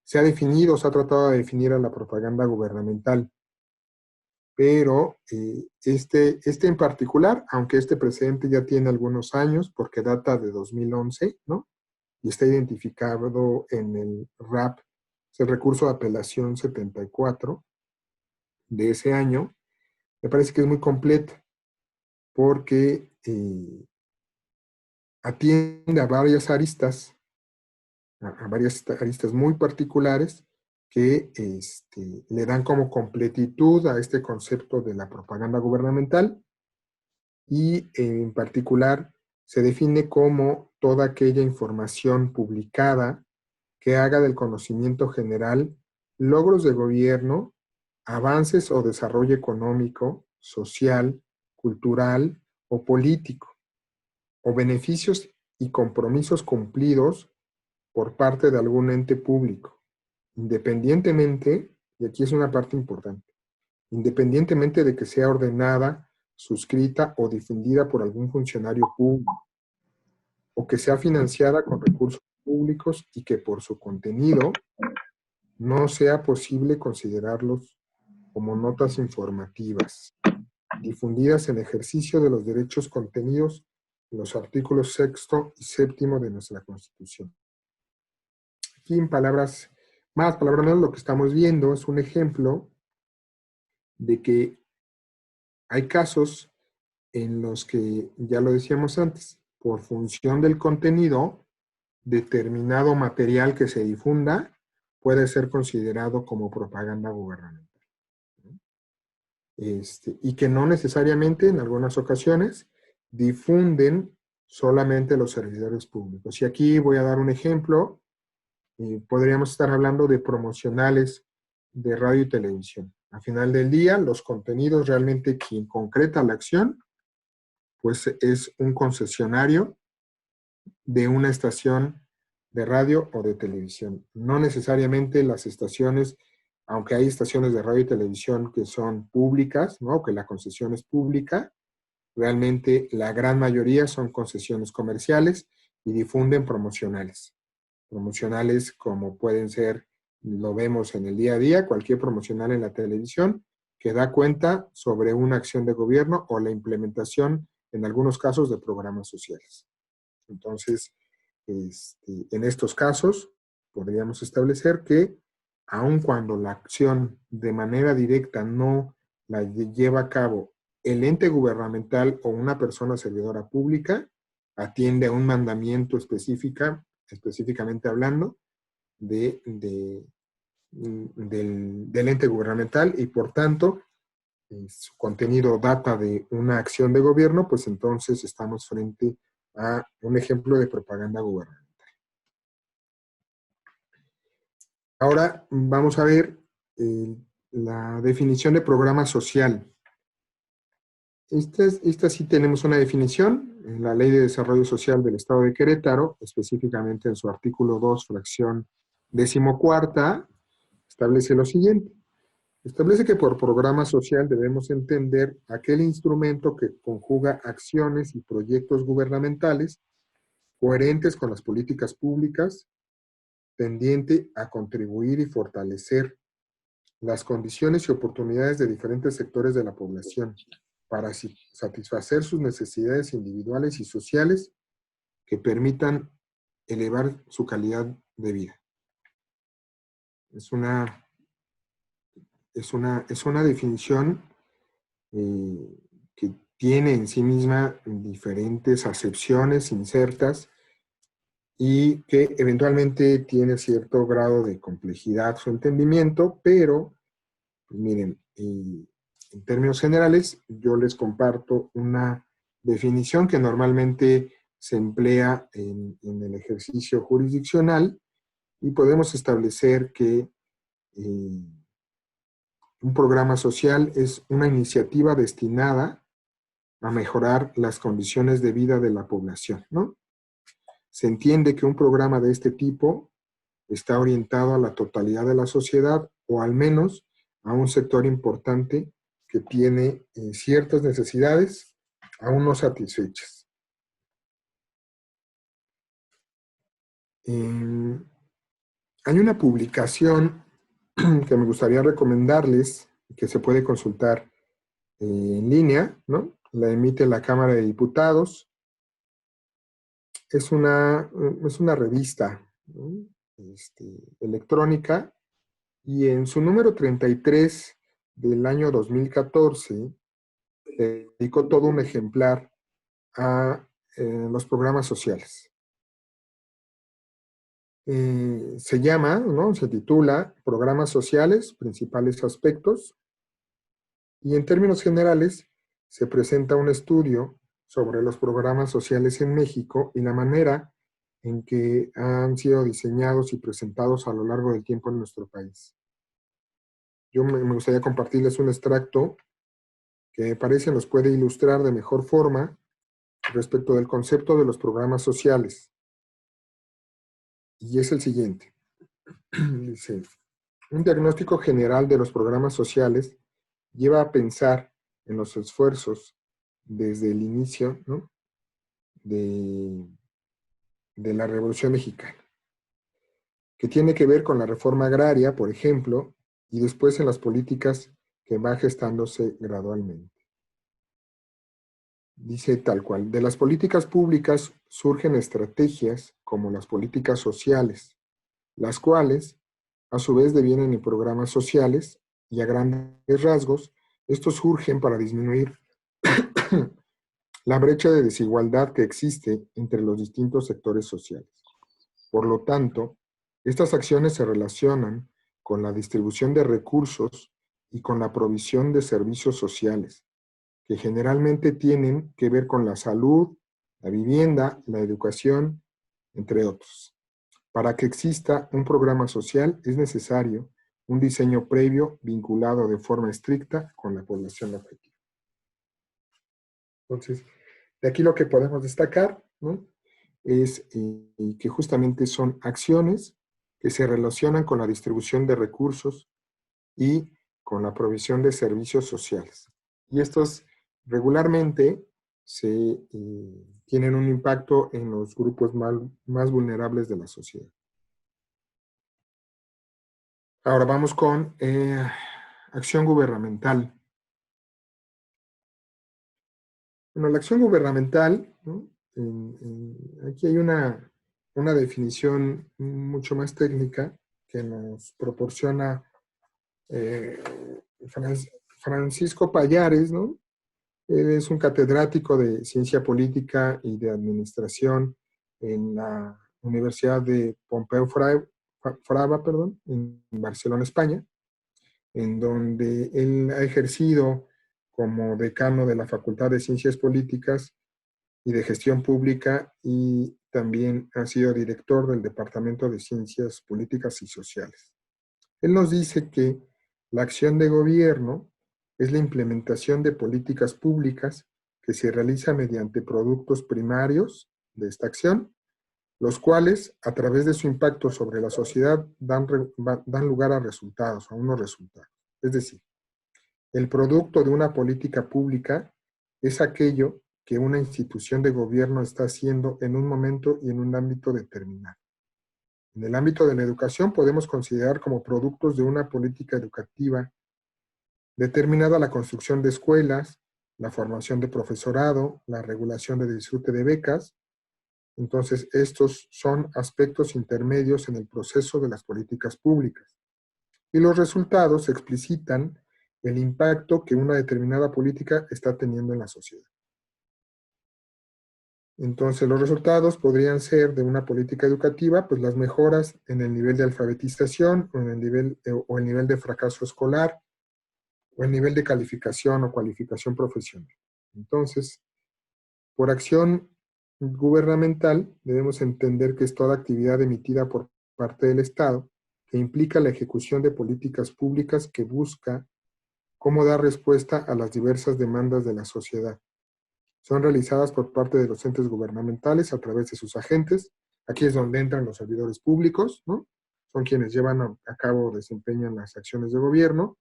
se ha definido, se ha tratado de definir a la propaganda gubernamental, pero este en particular, aunque este precedente ya tiene algunos años, porque data de 2011, ¿no? Y está identificado en el RAP, es el recurso de apelación 74 de ese año, me parece que es muy completa, porque atiende a varias aristas, muy particulares que le dan como completitud a este concepto de la propaganda gubernamental, y en particular se define como toda aquella información publicada que haga del conocimiento general logros de gobierno, avances o desarrollo económico, social, cultural o político, o beneficios y compromisos cumplidos por parte de algún ente público, independientemente, y aquí es una parte importante, independientemente de que sea ordenada, suscrita o difundida por algún funcionario público, o que sea financiada con recursos públicos y que por su contenido no sea posible considerarlos como notas informativas, difundidas en ejercicio de los derechos contenidos en los artículos 6º y 7º de nuestra Constitución. Aquí en palabras menos, lo que estamos viendo es un ejemplo de que hay casos en los que, ya lo decíamos antes, por función del contenido, determinado material que se difunda puede ser considerado como propaganda gubernamental. Y que no necesariamente, en algunas ocasiones, difunden solamente los servidores públicos. Y aquí voy a dar un ejemplo. Podríamos estar hablando de promocionales de radio y televisión. Al final del día, los contenidos realmente quien concreta la acción, pues es un concesionario de una estación de radio o de televisión. No necesariamente las estaciones, aunque hay estaciones de radio y televisión que son públicas, ¿no? Que la concesión es pública, realmente la gran mayoría son concesiones comerciales y difunden promocionales. Promocionales como pueden ser, lo vemos en el día a día, cualquier promocional en la televisión que da cuenta sobre una acción de gobierno o la implementación, en algunos casos, de programas sociales. Entonces, en estos casos, podríamos establecer que, aun cuando la acción de manera directa no la lleva a cabo el ente gubernamental o una persona servidora pública, atiende a un mandamiento específicamente hablando, del ente gubernamental, y por tanto, su contenido data de una acción de gobierno, pues entonces estamos frente a un ejemplo de propaganda gubernamental. Ahora vamos a ver la definición de programa social. Esta sí tenemos una definición en la Ley de Desarrollo Social del Estado de Querétaro, específicamente en su artículo 2, fracción 14ª, establece lo siguiente. Establece que por programa social debemos entender aquel instrumento que conjuga acciones y proyectos gubernamentales coherentes con las políticas públicas, tendiente a contribuir y fortalecer las condiciones y oportunidades de diferentes sectores de la población, para satisfacer sus necesidades individuales y sociales que permitan elevar su calidad de vida. Es una definición que tiene en sí misma diferentes acepciones insertas y que eventualmente tiene cierto grado de complejidad su entendimiento, pero, pues miren, en términos generales, yo les comparto una definición que normalmente se emplea en el ejercicio jurisdiccional y podemos establecer que un programa social es una iniciativa destinada a mejorar las condiciones de vida de la población, ¿no? Se entiende que un programa de este tipo está orientado a la totalidad de la sociedad o al menos a un sector importante que tiene ciertas necesidades aún no satisfechas. Hay una publicación que me gustaría recomendarles, que se puede consultar en línea, ¿no? La emite la Cámara de Diputados. Es una revista, ¿no? Electrónica, y en su número 33 del año 2014 dedicó todo un ejemplar a los programas sociales. Se llama, ¿no? Se titula Programas Sociales, Principales Aspectos, y en términos generales se presenta un estudio sobre los programas sociales en México y la manera en que han sido diseñados y presentados a lo largo del tiempo en nuestro país. Yo me gustaría compartirles un extracto que me parece nos puede ilustrar de mejor forma respecto del concepto de los programas sociales. Y es el siguiente. Dice, un diagnóstico general de los programas sociales lleva a pensar en los esfuerzos desde el inicio, ¿no? de la Revolución Mexicana, que tiene que ver con la reforma agraria, por ejemplo, y después en las políticas que van gestándose gradualmente. Dice tal cual, de las políticas públicas surgen estrategias como las políticas sociales, las cuales a su vez devienen en programas sociales y a grandes rasgos, estos surgen para disminuir la brecha de desigualdad que existe entre los distintos sectores sociales. Por lo tanto, estas acciones se relacionan con la distribución de recursos y con la provisión de servicios sociales, que generalmente tienen que ver con la salud, la vivienda, la educación, entre otros. Para que exista un programa social es necesario un diseño previo vinculado de forma estricta con la población objetivo. Entonces, de aquí lo que podemos destacar, ¿no? Es que justamente son acciones que se relacionan con la distribución de recursos y con la provisión de servicios sociales. Y estos regularmente tienen un impacto en los grupos más vulnerables de la sociedad. Ahora vamos con acción gubernamental. Bueno, la acción gubernamental, ¿no? Aquí hay una definición mucho más técnica que nos proporciona Francisco Pallares, ¿no? Él es un catedrático de Ciencia Política y de Administración en la Universidad de Pompeu Fraba, en Barcelona, España, en donde él ha ejercido como decano de la Facultad de Ciencias Políticas y de Gestión Pública, y también ha sido director del Departamento de Ciencias Políticas y Sociales. Él nos dice que la acción de gobierno es la implementación de políticas públicas que se realiza mediante productos primarios de esta acción, los cuales, a través de su impacto sobre la sociedad, dan lugar a resultados, a unos resultados. Es decir, el producto de una política pública es aquello que una institución de gobierno está haciendo en un momento y en un ámbito determinado. En el ámbito de la educación podemos considerar como productos de una política educativa determinada la construcción de escuelas, la formación de profesorado, la regulación de disfrute de becas. Entonces, estos son aspectos intermedios en el proceso de las políticas públicas. Y los resultados explicitan el impacto que una determinada política está teniendo en la sociedad. Entonces, los resultados podrían ser de una política educativa, pues las mejoras en el nivel de alfabetización, o en el nivel de fracaso escolar, o el nivel de calificación o cualificación profesional. Entonces, por acción gubernamental, debemos entender que es toda actividad emitida por parte del Estado que implica la ejecución de políticas públicas que busca cómo dar respuesta a las diversas demandas de la sociedad. Son realizadas por parte de los entes gubernamentales a través de sus agentes. Aquí es donde entran los servidores públicos, ¿no? Son quienes llevan a cabo o desempeñan las acciones de gobierno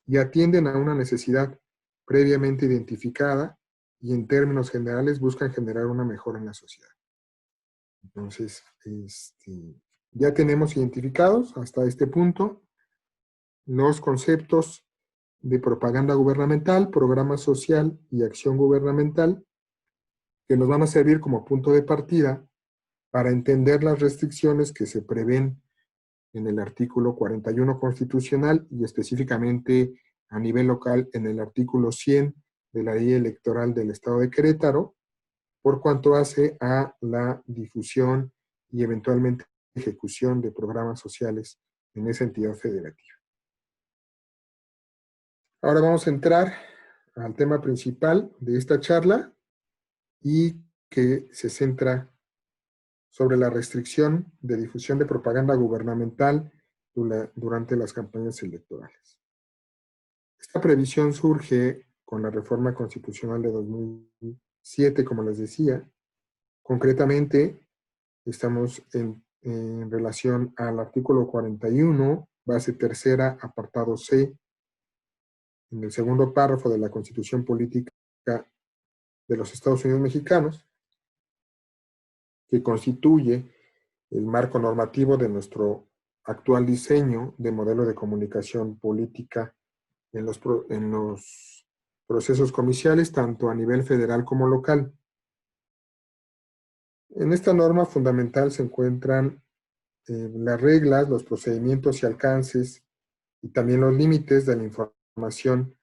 y atienden a una necesidad previamente identificada y en términos generales buscan generar una mejora en la sociedad. Entonces, ya tenemos identificados hasta este punto los conceptos de propaganda gubernamental, programa social y acción gubernamental, que nos van a servir como punto de partida para entender las restricciones que se prevén en el artículo 41 constitucional y específicamente a nivel local en el artículo 100 de la Ley Electoral del Estado de Querétaro, por cuanto hace a la difusión y eventualmente ejecución de programas sociales en esa entidad federativa. Ahora vamos a entrar al tema principal de esta charla y que se centra sobre la restricción de difusión de propaganda gubernamental durante las campañas electorales. Esta previsión surge con la reforma constitucional de 2007, como les decía. Concretamente, estamos en relación al artículo 41, base tercera, apartado C, en el segundo párrafo de la Constitución Política de los Estados Unidos Mexicanos, que constituye el marco normativo de nuestro actual diseño de modelo de comunicación política en los procesos comiciales, tanto a nivel federal como local. En esta norma fundamental se encuentran las reglas, los procedimientos y alcances, y también los límites de la información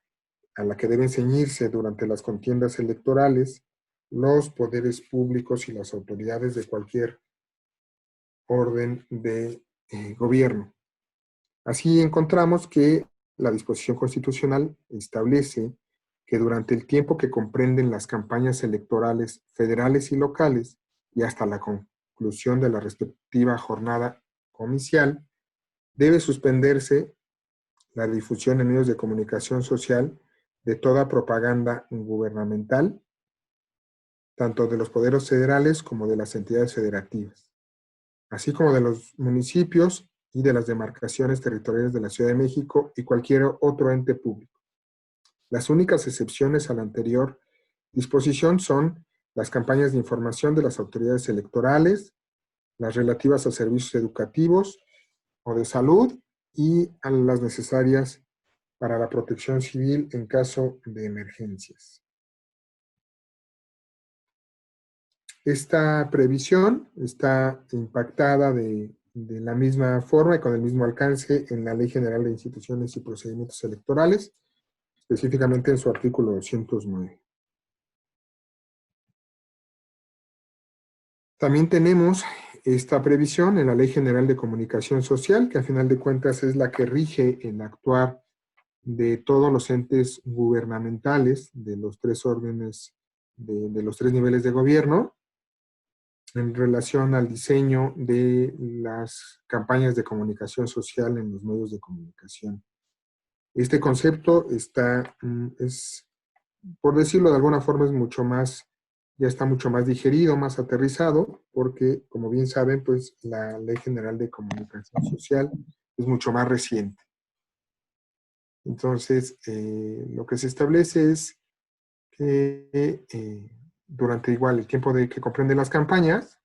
a la que deben ceñirse durante las contiendas electorales los poderes públicos y las autoridades de cualquier orden de gobierno. Así encontramos que la disposición constitucional establece que durante el tiempo que comprenden las campañas electorales federales y locales y hasta la conclusión de la respectiva jornada comicial, debe suspenderse la difusión en medios de comunicación social de toda propaganda gubernamental, tanto de los poderes federales como de las entidades federativas, así como de los municipios y de las demarcaciones territoriales de la Ciudad de México y cualquier otro ente público. Las únicas excepciones a la anterior disposición son las campañas de información de las autoridades electorales, las relativas a servicios educativos o de salud y a las necesarias para la protección civil en caso de emergencias. Esta previsión está impactada de la misma forma y con el mismo alcance en la Ley General de Instituciones y Procedimientos Electorales, específicamente en su artículo 209. También tenemos esta previsión en la Ley General de Comunicación Social, que a final de cuentas es la que rige el actuar de todos los entes gubernamentales de los tres órdenes, de los tres niveles de gobierno, en relación al diseño de las campañas de comunicación social en los medios de comunicación. Este concepto por decirlo de alguna forma, ya está mucho más digerido, más aterrizado, porque, como bien saben, pues la Ley General de Comunicación Social es mucho más reciente. Entonces, lo que se establece es que durante igual el tiempo que comprende las campañas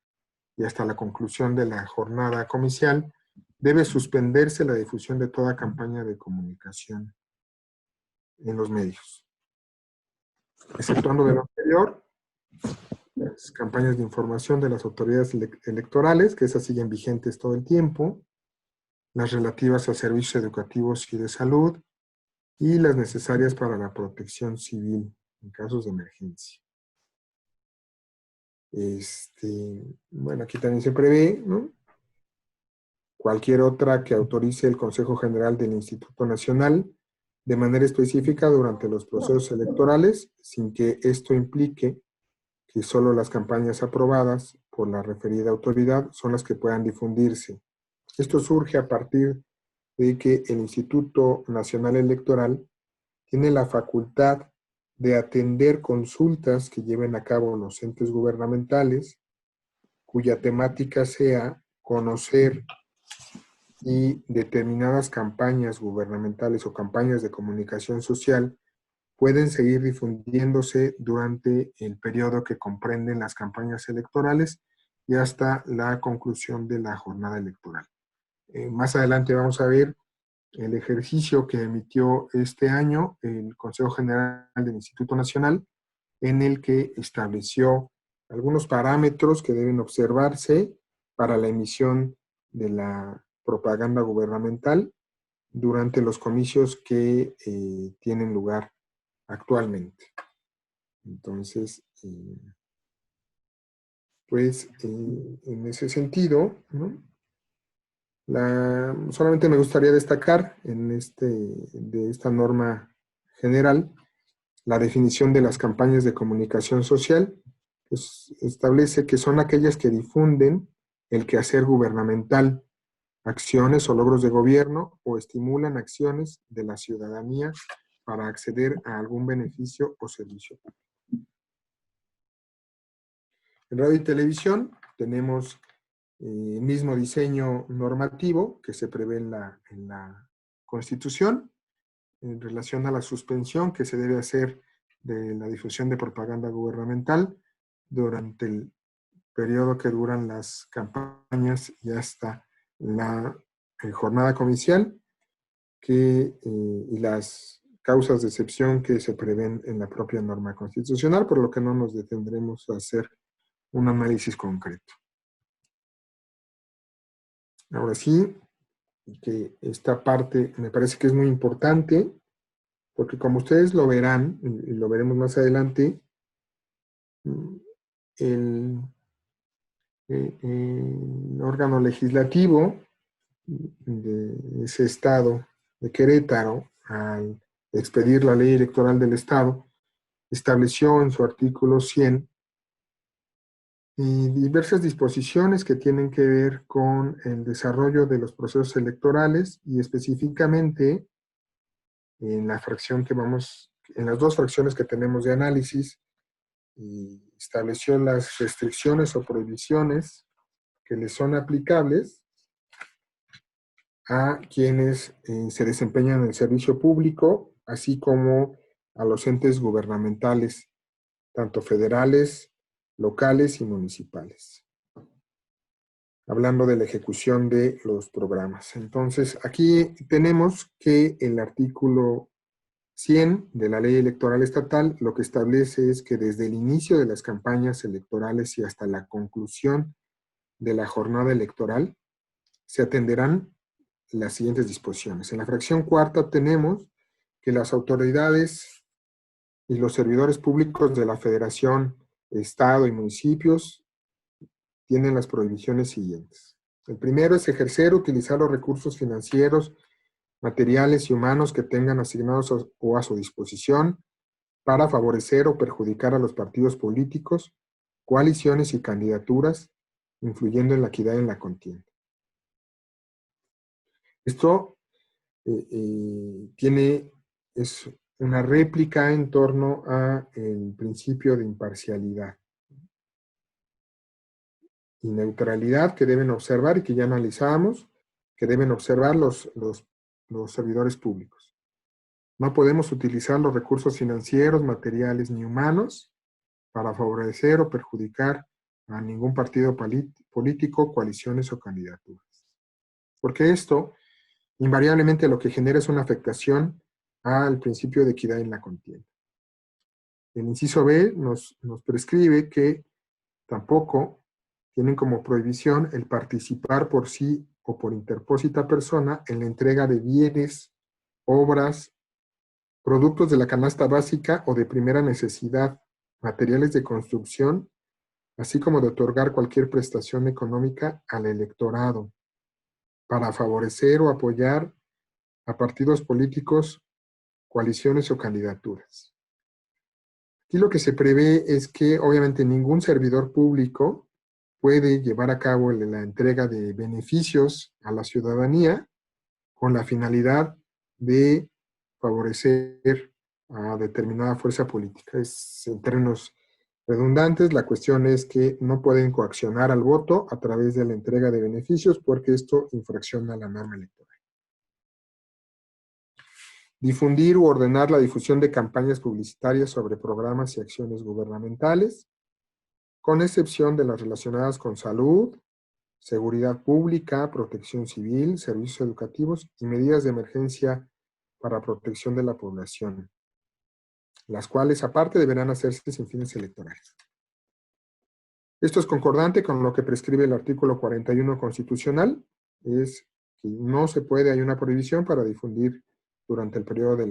y hasta la conclusión de la jornada comicial, debe suspenderse la difusión de toda campaña de comunicación en los medios. Exceptuando de lo anterior, las campañas de información de las autoridades electorales, que esas siguen vigentes todo el tiempo, las relativas a servicios educativos y de salud, y las necesarias para la protección civil en casos de emergencia. Bueno, aquí también se prevé, ¿no?, cualquier otra que autorice el Consejo General del Instituto Nacional de manera específica durante los procesos electorales, sin que esto implique que solo las campañas aprobadas por la referida autoridad son las que puedan difundirse. Esto surge a partir de que el Instituto Nacional Electoral tiene la facultad de atender consultas que lleven a cabo los entes gubernamentales, cuya temática sea conocer y determinadas campañas gubernamentales o campañas de comunicación social pueden seguir difundiéndose durante el periodo que comprenden las campañas electorales y hasta la conclusión de la jornada electoral. Más adelante vamos a ver el ejercicio que emitió este año el Consejo General del Instituto Nacional, en el que estableció algunos parámetros que deben observarse para la emisión de la propaganda gubernamental durante los comicios que tienen lugar actualmente. Entonces, pues, en ese sentido, ¿no?, solamente me gustaría destacar de esta norma general la definición de las campañas de comunicación social. Pues, establece que son aquellas que difunden el quehacer gubernamental, acciones o logros de gobierno, o estimulan acciones de la ciudadanía para acceder a algún beneficio o servicio. En radio y televisión tenemos el mismo diseño normativo que se prevé en la Constitución en relación a la suspensión que se debe hacer de la difusión de propaganda gubernamental durante el periodo que duran las campañas y hasta la jornada comicial, y las causas de excepción que se prevén en la propia norma constitucional, por lo que no nos detendremos a hacer un análisis concreto. Ahora sí, que esta parte me parece que es muy importante, porque como ustedes lo verán, y lo veremos más adelante, el órgano legislativo de ese estado de Querétaro, al expedir la ley electoral del estado, estableció en su artículo 100 diversas disposiciones que tienen que ver con el desarrollo de los procesos electorales, y específicamente en la fracción en las dos fracciones que tenemos de análisis, estableció las restricciones o prohibiciones que les son aplicables a quienes se desempeñan en el servicio público, así como a los entes gubernamentales, tanto federales, locales y municipales, hablando de la ejecución de los programas. Entonces, aquí tenemos que el artículo 100 de la Ley Electoral Estatal lo que establece es que desde el inicio de las campañas electorales y hasta la conclusión de la jornada electoral se atenderán las siguientes disposiciones. En la fracción cuarta tenemos que las autoridades y los servidores públicos de la Federación, Estado y municipios tienen las prohibiciones siguientes. El primero es ejercer o utilizar los recursos financieros, materiales y humanos que tengan asignados o a su disposición para favorecer o perjudicar a los partidos políticos, coaliciones y candidaturas, influyendo en la equidad en la contienda. Esto es una réplica en torno al principio de imparcialidad y neutralidad que deben observar y que ya analizamos, que deben observar los servidores públicos. No podemos utilizar los recursos financieros, materiales ni humanos para favorecer o perjudicar a ningún partido político, coaliciones o candidaturas. Porque esto invariablemente lo que genera es una afectación al principio de equidad en la contienda. El inciso B nos prescribe que tampoco tienen como prohibición el participar por sí o por interpósita persona en la entrega de bienes, obras, productos de la canasta básica o de primera necesidad, materiales de construcción, así como de otorgar cualquier prestación económica al electorado para favorecer o apoyar a partidos políticos, coaliciones o candidaturas. Aquí lo que se prevé es que obviamente ningún servidor público puede llevar a cabo la entrega de beneficios a la ciudadanía con la finalidad de favorecer a determinada fuerza política. Es, en términos redundantes, la cuestión es que no pueden coaccionar al voto a través de la entrega de beneficios porque esto infracciona la norma electoral. Difundir u ordenar la difusión de campañas publicitarias sobre programas y acciones gubernamentales, con excepción de las relacionadas con salud, seguridad pública, protección civil, servicios educativos y medidas de emergencia para protección de la población, las cuales aparte deberán hacerse sin fines electorales. Esto es concordante con lo que prescribe el artículo 41 constitucional, es que no se puede, hay una prohibición para difundir durante el periodo de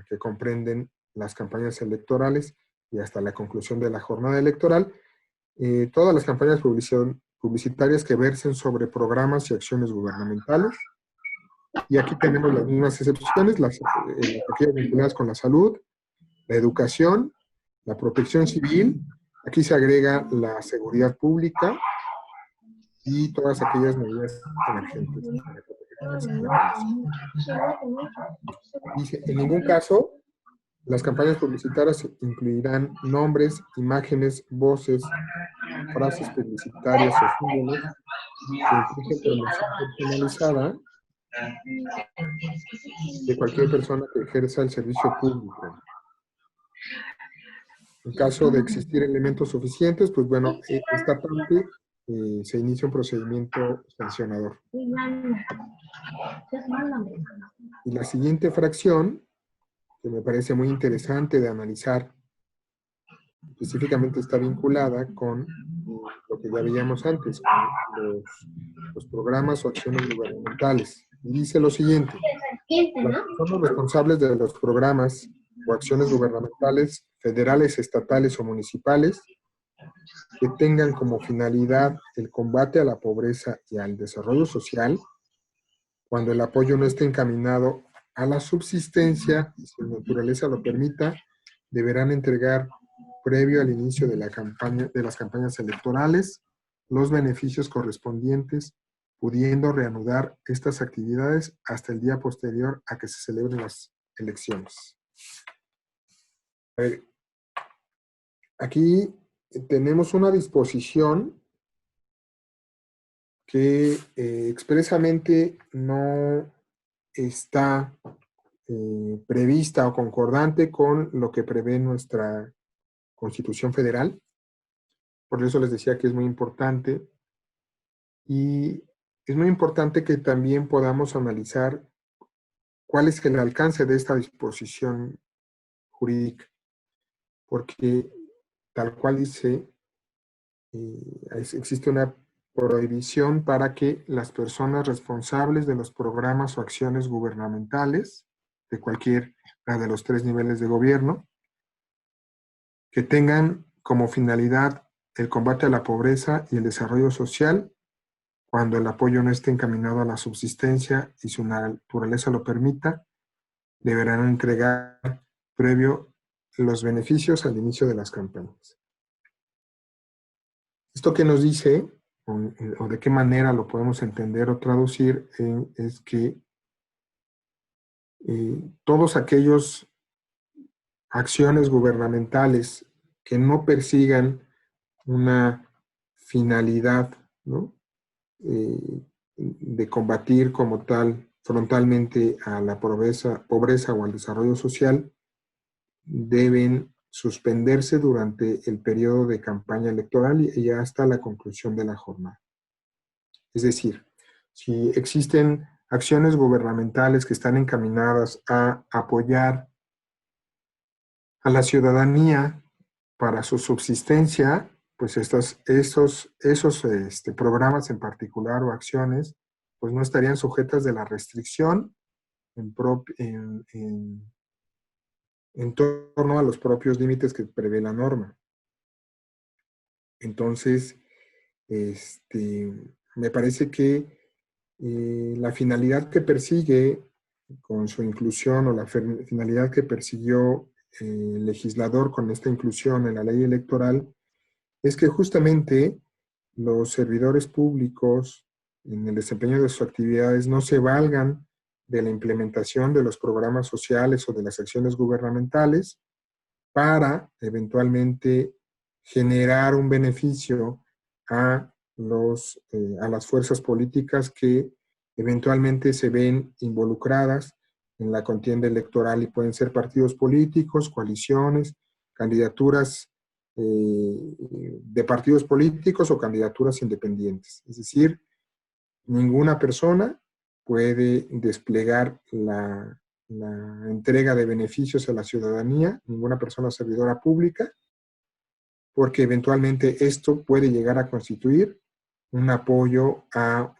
que comprenden las campañas electorales y hasta la conclusión de la jornada electoral, todas las campañas publicitarias que versen sobre programas y acciones gubernamentales. Y aquí tenemos las mismas excepciones, las aquellas vinculadas con la salud, la educación, la protección civil. Aquí se agrega la seguridad pública y todas aquellas medidas emergentes para proteger la población. Dice, en ningún caso las campañas publicitarias incluirán nombres, imágenes, voces, frases publicitarias o símbolos que impliquen promoción personalizada de cualquier persona que ejerza el servicio público. En caso de existir elementos suficientes, pues bueno, esta parte se inicia un procedimiento sancionador. Y la siguiente fracción, que me parece muy interesante de analizar, específicamente está vinculada con lo que ya veíamos antes, con los programas o acciones gubernamentales. Y dice lo siguiente: las personas responsables de los programas o acciones gubernamentales, federales, estatales o municipales, que tengan como finalidad el combate a la pobreza y al desarrollo social, cuando el apoyo no esté encaminado a la subsistencia y su naturaleza lo permita, deberán entregar, previo al inicio de las campañas electorales, los beneficios correspondientes, pudiendo reanudar estas actividades hasta el día posterior a que se celebren las elecciones. Aquí tenemos una disposición que expresamente no está prevista o concordante con lo que prevé nuestra Constitución Federal. Por eso les decía que es muy importante. Y es muy importante que también podamos analizar cuál es el alcance de esta disposición jurídica. Porque tal cual dice, existe una prohibición para que las personas responsables de los programas o acciones gubernamentales de cualquiera de los 3 niveles de gobierno, que tengan como finalidad el combate a la pobreza y el desarrollo social, cuando el apoyo no esté encaminado a la subsistencia y su naturaleza lo permita, deberán entregar previo los beneficios al inicio de las campañas. Esto que nos dice, o de qué manera lo podemos entender o traducir, es que todos aquellos acciones gubernamentales que no persigan una finalidad, ¿no?, de combatir como tal frontalmente a la pobreza o al desarrollo social, deben suspenderse durante el periodo de campaña electoral y hasta la conclusión de la jornada. Es decir, si existen acciones gubernamentales que están encaminadas a apoyar a la ciudadanía para su subsistencia, pues esos programas en particular o acciones, pues no estarían sujetas de la restricción en torno a los propios límites que prevé la norma. Entonces, me parece que la finalidad que persigue con su inclusión o la finalidad que persiguió el legislador con esta inclusión en la ley electoral es que justamente los servidores públicos en el desempeño de sus actividades no se valgan de la implementación de los programas sociales o de las acciones gubernamentales para eventualmente generar un beneficio a las fuerzas políticas que eventualmente se ven involucradas en la contienda electoral y pueden ser partidos políticos, coaliciones, candidaturas de partidos políticos o candidaturas independientes. Es decir, ninguna persona puede desplegar la entrega de beneficios a la ciudadanía, ninguna persona servidora pública, porque eventualmente esto puede llegar a constituir un apoyo a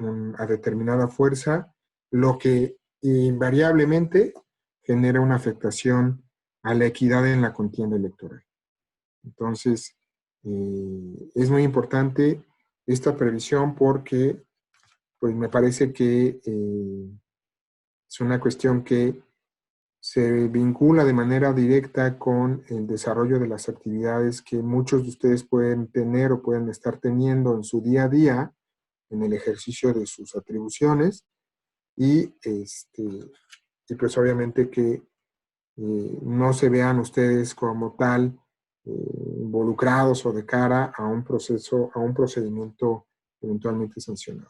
determinada fuerza, lo que invariablemente genera una afectación a la equidad en la contienda electoral. Entonces, es muy importante esta previsión porque pues me parece que es una cuestión que se vincula de manera directa con el desarrollo de las actividades que muchos de ustedes pueden tener o pueden estar teniendo en su día a día en el ejercicio de sus atribuciones y pues obviamente que no se vean ustedes como tal involucrados o de cara a un proceso, a un procedimiento eventualmente sancionado.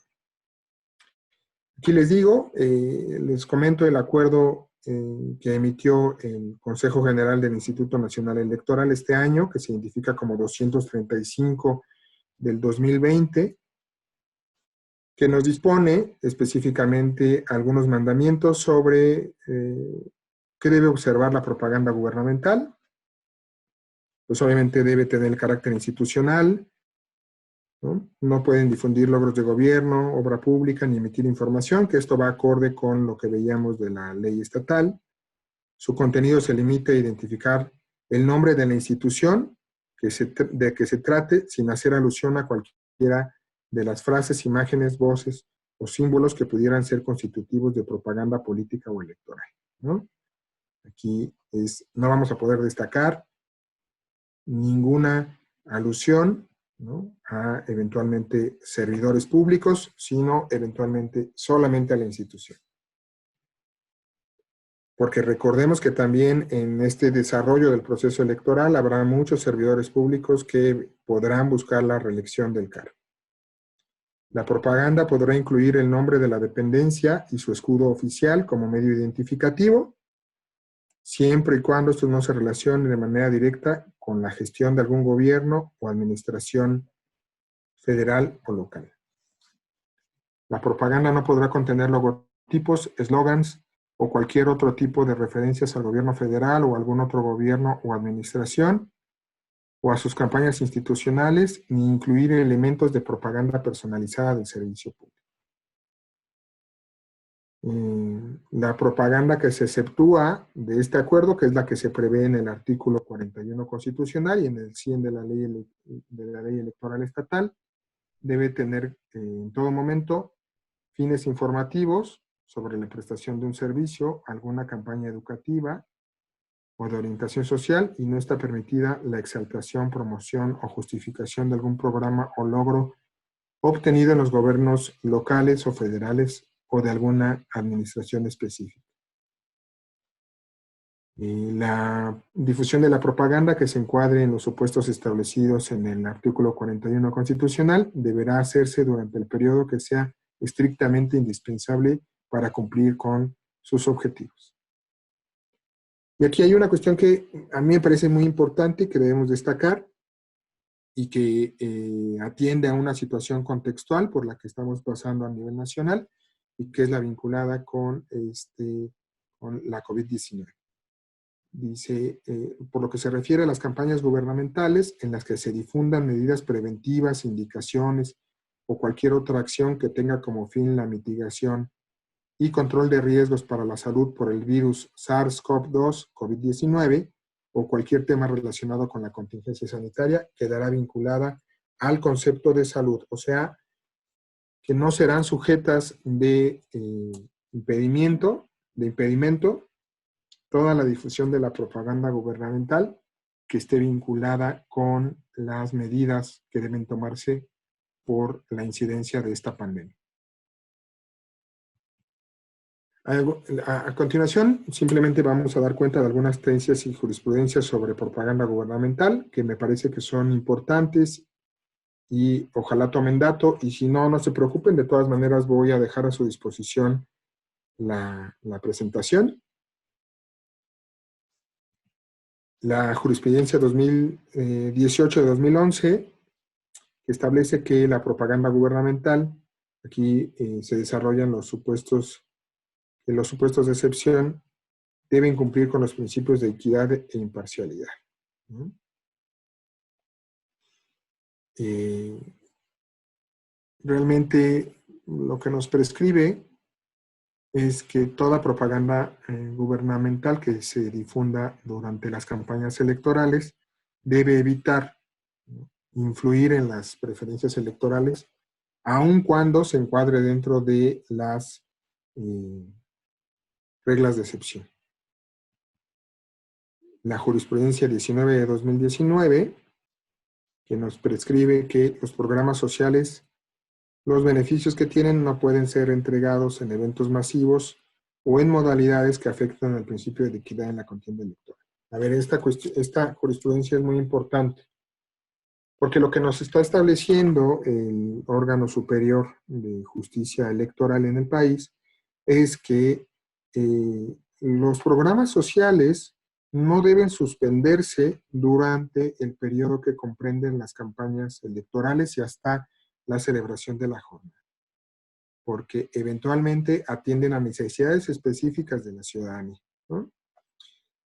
Aquí les digo, les comento el acuerdo que emitió el Consejo General del Instituto Nacional Electoral este año, que se identifica como 235 del 2020, que nos dispone específicamente algunos mandamientos sobre qué debe observar la propaganda gubernamental. Pues obviamente debe tener el carácter institucional, ¿no? Pueden difundir logros de gobierno, obra pública, ni emitir información, que esto va acorde con lo que veíamos de la ley estatal. Su contenido se limita a identificar el nombre de la institución de que se trate, sin hacer alusión a cualquiera de las frases, imágenes, voces o símbolos que pudieran ser constitutivos de propaganda política o electoral, ¿no? Aquí no vamos a poder destacar ninguna alusión, ¿no?, a eventualmente servidores públicos, sino eventualmente solamente a la institución. Porque recordemos que también en este desarrollo del proceso electoral habrá muchos servidores públicos que podrán buscar la reelección del cargo. La propaganda podrá incluir el nombre de la dependencia y su escudo oficial como medio identificativo, siempre y cuando esto no se relacione de manera directa con la gestión de algún gobierno o administración federal o local. La propaganda no podrá contener logotipos, eslogans o cualquier otro tipo de referencias al gobierno federal o algún otro gobierno o administración o a sus campañas institucionales, ni incluir elementos de propaganda personalizada del servicio público. La propaganda que se exceptúa de este acuerdo, que es la que se prevé en el artículo 41 constitucional y en el 100 de la ley electoral estatal, debe tener en todo momento fines informativos sobre la prestación de un servicio, alguna campaña educativa o de orientación social, y no está permitida la exaltación, promoción o justificación de algún programa o logro obtenido en los gobiernos locales o federales o de alguna administración específica. La difusión de la propaganda que se encuadre en los supuestos establecidos en el artículo 41 constitucional deberá hacerse durante el periodo que sea estrictamente indispensable para cumplir con sus objetivos. Y aquí hay una cuestión que a mí me parece muy importante que debemos destacar y que atiende a una situación contextual por la que estamos pasando a nivel nacional y que es la vinculada con la COVID-19. Dice, por lo que se refiere a las campañas gubernamentales en las que se difundan medidas preventivas, indicaciones o cualquier otra acción que tenga como fin la mitigación y control de riesgos para la salud por el virus SARS-CoV-2, COVID-19, o cualquier tema relacionado con la contingencia sanitaria, quedará vinculada al concepto de salud. O sea, que no serán sujetas de impedimento toda la difusión de la propaganda gubernamental que esté vinculada con las medidas que deben tomarse por la incidencia de esta pandemia. A continuación, simplemente vamos a dar cuenta de algunas tendencias y jurisprudencias sobre propaganda gubernamental que me parece que son importantes y ojalá tomen dato, y si no, no se preocupen, de todas maneras voy a dejar a su disposición la presentación. La jurisprudencia 2018 de 2011 establece que la propaganda gubernamental, aquí se desarrollan los supuestos de excepción, deben cumplir con los principios de equidad e imparcialidad, ¿no? Realmente lo que nos prescribe es que toda propaganda gubernamental que se difunda durante las campañas electorales debe evitar, ¿no?, influir en las preferencias electorales, aun cuando se encuadre dentro de las reglas de excepción. La jurisprudencia 19 de 2019, que nos prescribe que los programas sociales, los beneficios que tienen no pueden ser entregados en eventos masivos o en modalidades que afectan al principio de equidad en la contienda electoral. A ver, esta jurisprudencia es muy importante, porque lo que nos está estableciendo el órgano superior de justicia electoral en el país es que los programas sociales no deben suspenderse durante el periodo que comprenden las campañas electorales y hasta la celebración de la jornada, porque eventualmente atienden a necesidades específicas de la ciudadanía, ¿no?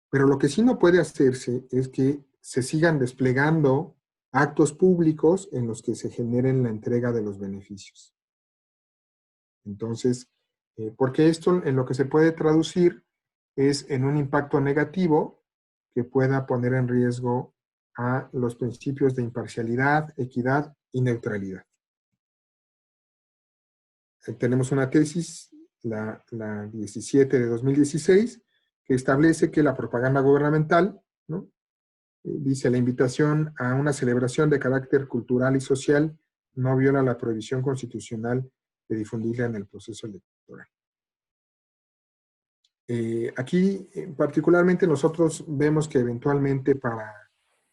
Pero lo que sí no puede hacerse es que se sigan desplegando actos públicos en los que se generen la entrega de los beneficios. Entonces, porque esto en lo que se puede traducir es en un impacto negativo que pueda poner en riesgo a los principios de imparcialidad, equidad y neutralidad. Tenemos una tesis, la 17 de 2016, que establece que la propaganda gubernamental, ¿no?, dice, la invitación a una celebración de carácter cultural y social no viola la prohibición constitucional de difundirla en el proceso electoral. Aquí, particularmente, nosotros vemos que eventualmente para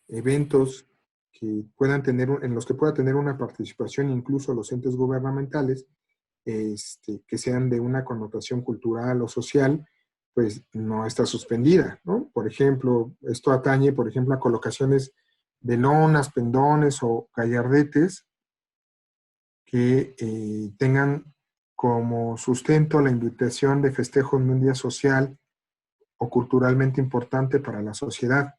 eventos que puedan tener, en los que pueda tener una participación incluso los entes gubernamentales, que sean de una connotación cultural o social, pues no está suspendida, ¿no? Por ejemplo, esto atañe, por ejemplo, a colocaciones de lonas, pendones o gallardetes que tengan como sustento la invitación de festejo en un día social o culturalmente importante para la sociedad.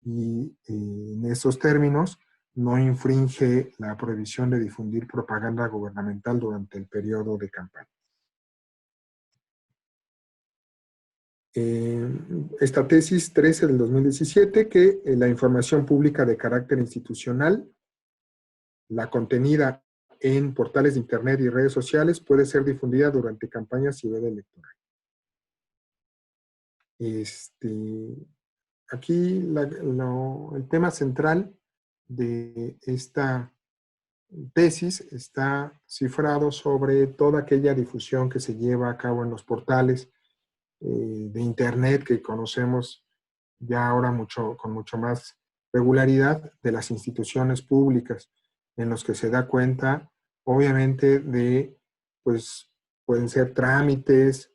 Y en esos términos no infringe la prohibición de difundir propaganda gubernamental durante el periodo de campaña. Esta tesis 13 del 2017, que la información pública de carácter institucional, la contenida en portales de internet y redes sociales, puede ser difundida durante campañas y veda electoral. Aquí el tema central de esta tesis está cifrado sobre toda aquella difusión que se lleva a cabo en los portales de internet que conocemos ya ahora con mucho más regularidad de las instituciones públicas, en los que se da cuenta, obviamente, de, pues, pueden ser trámites,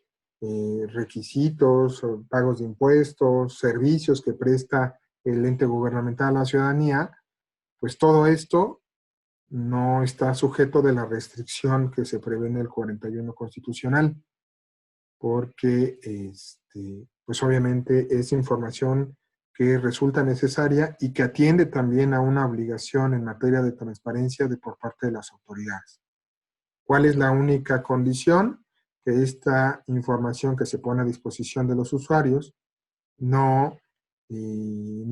requisitos, pagos de impuestos, servicios que presta el ente gubernamental a la ciudadanía. Pues todo esto no está sujeto de la restricción que se prevé en el 41 constitucional, porque pues obviamente es información que resulta necesaria y que atiende también a una obligación en materia de transparencia por parte de las autoridades. ¿Cuál es la única condición? Que esta información que se pone a disposición de los usuarios no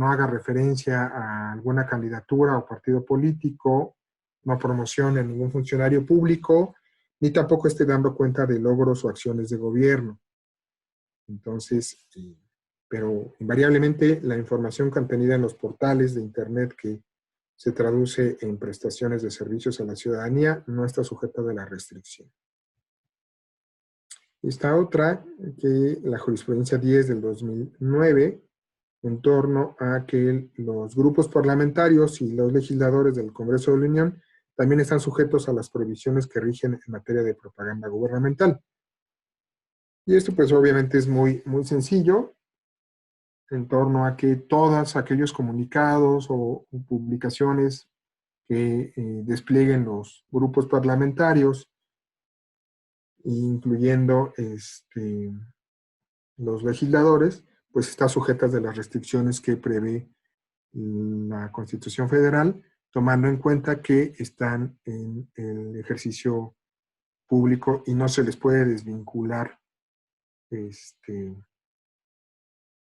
haga referencia a alguna candidatura o partido político, no promocione a ningún funcionario público, ni tampoco esté dando cuenta de logros o acciones de gobierno. Entonces, pero invariablemente la información contenida en los portales de Internet que se traduce en prestaciones de servicios a la ciudadanía no está sujeta de la restricción. Esta otra, que la jurisprudencia 10 del 2009, en torno a que los grupos parlamentarios y los legisladores del Congreso de la Unión también están sujetos a las prohibiciones que rigen en materia de propaganda gubernamental. Y esto pues obviamente es muy sencillo, en torno a que todos aquellos comunicados o publicaciones que desplieguen los grupos parlamentarios, incluyendo los legisladores, pues están sujetas de las restricciones que prevé la Constitución Federal, tomando en cuenta que están en el ejercicio público y no se les puede desvincular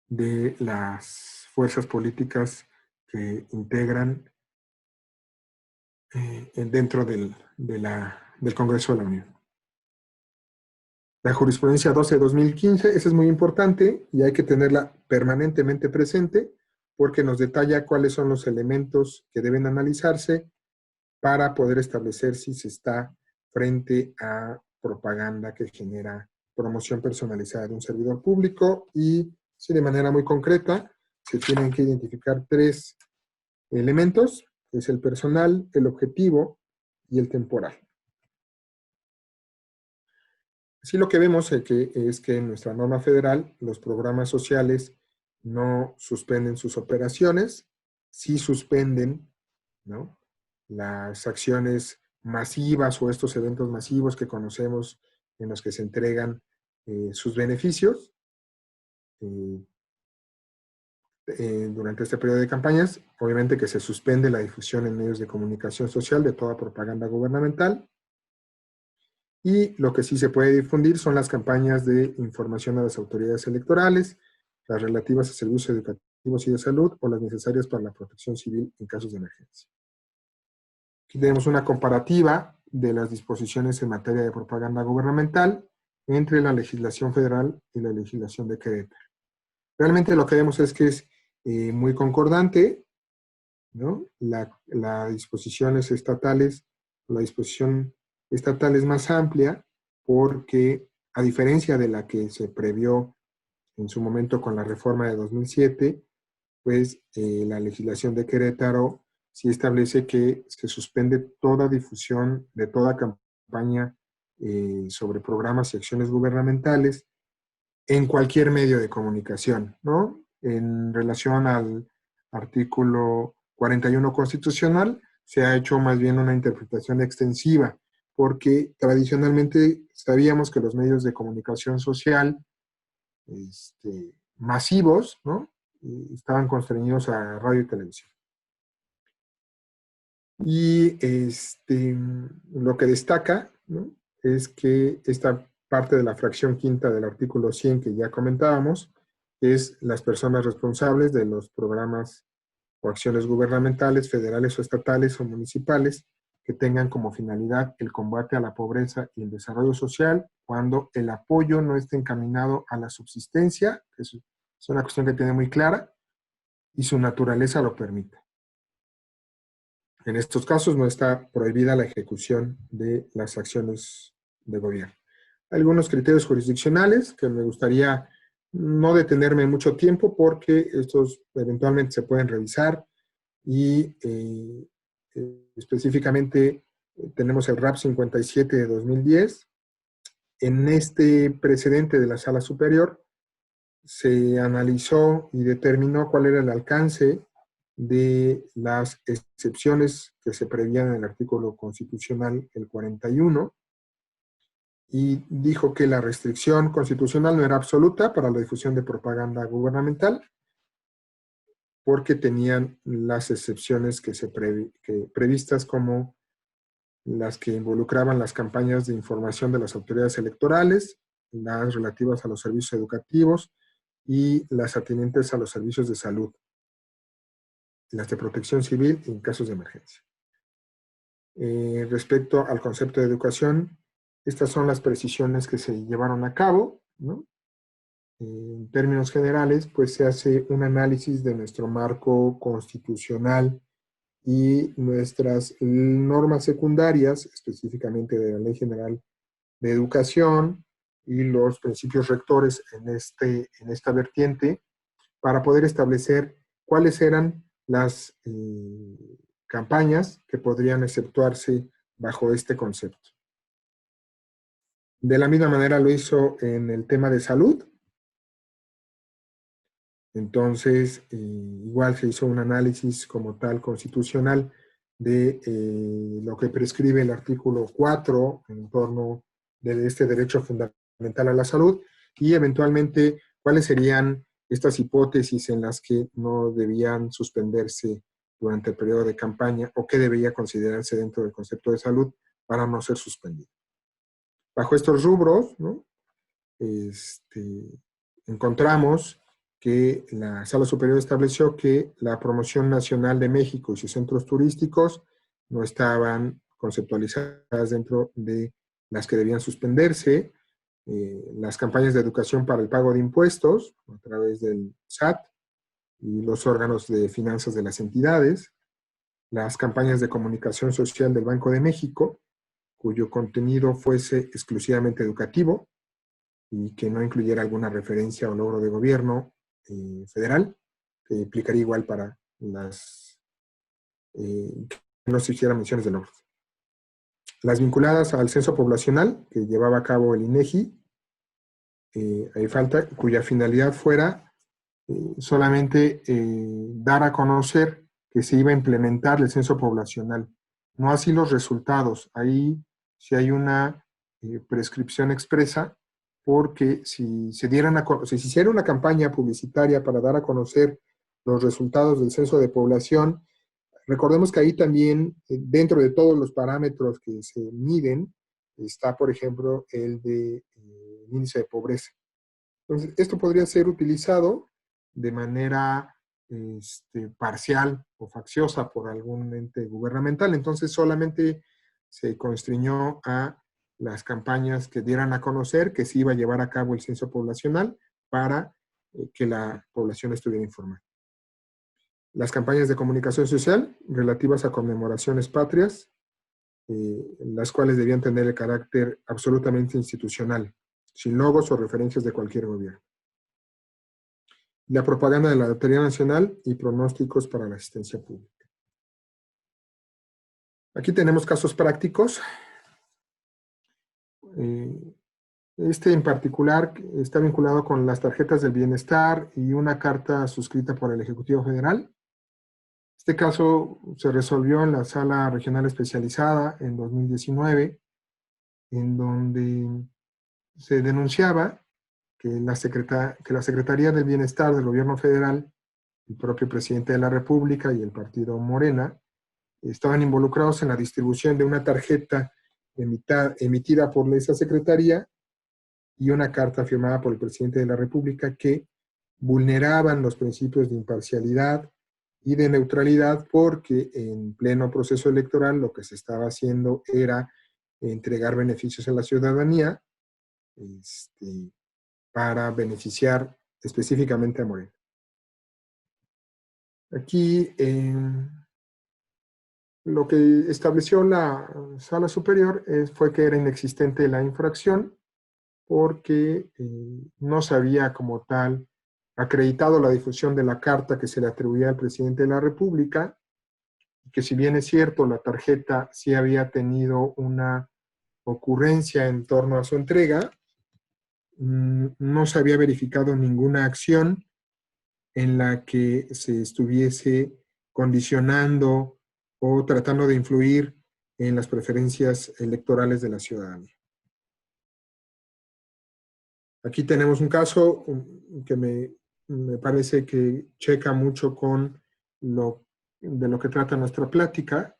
de las fuerzas políticas que integran dentro del Congreso de la Unión. La jurisprudencia 12 de 2015, esa es muy importante y hay que tenerla permanentemente presente porque nos detalla cuáles son los elementos que deben analizarse para poder establecer si se está frente a propaganda que genera promoción personalizada de un servidor público y si de manera muy concreta se tienen que identificar 3 elementos, que es el personal, el objetivo y el temporal. Así lo que vemos es que en nuestra norma federal los programas sociales no suspenden sus operaciones, sí suspenden, ¿no?, las acciones masivas o estos eventos masivos que conocemos en los que se entregan sus beneficios durante este periodo de campañas. Obviamente que se suspende la difusión en medios de comunicación social de toda propaganda gubernamental. Y lo que sí se puede difundir son las campañas de información a las autoridades electorales, las relativas a servicios educativos y de salud o las necesarias para la protección civil en casos de emergencia. Aquí tenemos una comparativa de las disposiciones en materia de propaganda gubernamental entre la legislación federal y la legislación de Querétaro. Realmente lo que vemos es que es muy concordante, ¿no? La disposición estatal es más amplia porque, a diferencia de la que se previó en su momento con la reforma de 2007, pues la legislación de Querétaro sí establece que se suspende toda difusión de toda campaña sobre programas y acciones gubernamentales en cualquier medio de comunicación, ¿no? En relación al artículo 41 constitucional, se ha hecho más bien una interpretación extensiva, porque tradicionalmente sabíamos que los medios de comunicación social masivos, ¿no?, estaban constreñidos a radio y televisión. Y lo que destaca, ¿no?, es que esta parte de la fracción quinta del artículo 100 que ya comentábamos, es las personas responsables de los programas o acciones gubernamentales, federales o estatales o municipales, que tengan como finalidad el combate a la pobreza y el desarrollo social cuando el apoyo no esté encaminado a la subsistencia, que es una cuestión que tiene muy clara, y su naturaleza lo permite. En estos casos no está prohibida la ejecución de las acciones de gobierno. Algunos criterios jurisdiccionales que me gustaría no detenerme mucho tiempo porque estos eventualmente se pueden revisar y específicamente tenemos el RAP 57 de 2010. En este precedente de la Sala Superior se analizó y determinó cuál era el alcance de las excepciones que se prevían en el artículo constitucional, el 41, y dijo que la restricción constitucional no era absoluta para la difusión de propaganda gubernamental, porque tenían las excepciones previstas, como las que involucraban las campañas de información de las autoridades electorales, las relativas a los servicios educativos y las atinentes a los servicios de salud, las de protección civil en casos de emergencia. Respecto al concepto de educación, estas son las precisiones que se llevaron a cabo, ¿no? En términos generales, pues se hace un análisis de nuestro marco constitucional y nuestras normas secundarias, específicamente de la Ley General de Educación y los principios rectores en esta vertiente, para poder establecer cuáles eran las campañas que podrían exceptuarse bajo este concepto. De la misma manera lo hizo en el tema de salud. Entonces, igual se hizo un análisis como tal constitucional de lo que prescribe el artículo 4 en torno de este derecho fundamental a la salud y eventualmente cuáles serían estas hipótesis en las que no debían suspenderse durante el periodo de campaña o qué debería considerarse dentro del concepto de salud para no ser suspendido. Bajo estos rubros, ¿no? Encontramos que la Sala Superior estableció que la promoción nacional de México y sus centros turísticos no estaban conceptualizadas dentro de las que debían suspenderse, las campañas de educación para el pago de impuestos a través del SAT y los órganos de finanzas de las entidades, las campañas de comunicación social del Banco de México, cuyo contenido fuese exclusivamente educativo y que no incluyera alguna referencia o logro de gobierno federal, que implicaría igual para las que no se hicieran menciones de logros. Las vinculadas al censo poblacional que llevaba a cabo el INEGI, hay falta, cuya finalidad fuera solamente dar a conocer que se iba a implementar el censo poblacional, no así los resultados. Ahí sí hay una prescripción expresa, porque si se hiciera una campaña publicitaria para dar a conocer los resultados del censo de población, recordemos que ahí también, dentro de todos los parámetros que se miden, está, por ejemplo, el de índice de pobreza. Entonces, esto podría ser utilizado de manera parcial o facciosa por algún ente gubernamental. Entonces, solamente se constriñó a las campañas que dieran a conocer que se iba a llevar a cabo el censo poblacional para que la población estuviera informada. Las campañas de comunicación social relativas a conmemoraciones patrias, las cuales debían tener el carácter absolutamente institucional, sin logos o referencias de cualquier gobierno. La propaganda de la Lotería Nacional y pronósticos para la asistencia pública. Aquí tenemos casos prácticos. Este en particular está vinculado con las tarjetas del bienestar y una carta suscrita por el Ejecutivo Federal. Este caso se resolvió en la Sala Regional Especializada en 2019, en donde se denunciaba que la Secretaría del Bienestar del Gobierno Federal, el propio presidente de la República y el partido Morena estaban involucrados en la distribución de una tarjeta emitida por esa secretaría y una carta firmada por el presidente de la República que vulneraban los principios de imparcialidad y de neutralidad, porque en pleno proceso electoral lo que se estaba haciendo era entregar beneficios a la ciudadanía para beneficiar específicamente a Morena. Aquí lo que estableció la Sala Superior fue que era inexistente la infracción, porque no se había como tal acreditado la difusión de la carta que se le atribuía al presidente de la República, que si bien es cierto, la tarjeta sí había tenido una ocurrencia en torno a su entrega, no se había verificado ninguna acción en la que se estuviese condicionando o tratando de influir en las preferencias electorales de la ciudadanía. Aquí tenemos un caso que me parece que checa mucho con de lo que trata nuestra plática,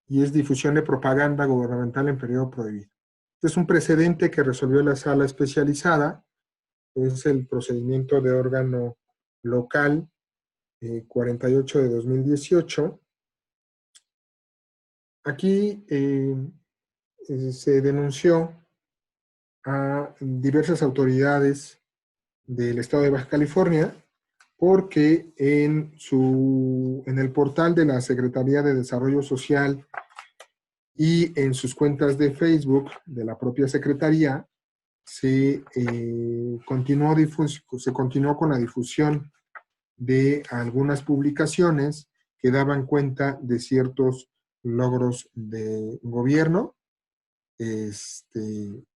y es difusión de propaganda gubernamental en periodo prohibido. Este es un precedente que resolvió la sala especializada, es el procedimiento de órgano local 48 de 2018. Aquí se denunció a diversas autoridades del estado de Baja California porque en el portal de la Secretaría de Desarrollo Social y en sus cuentas de Facebook de la propia Secretaría se continuó con la difusión de algunas publicaciones que daban cuenta de ciertos logros de gobierno,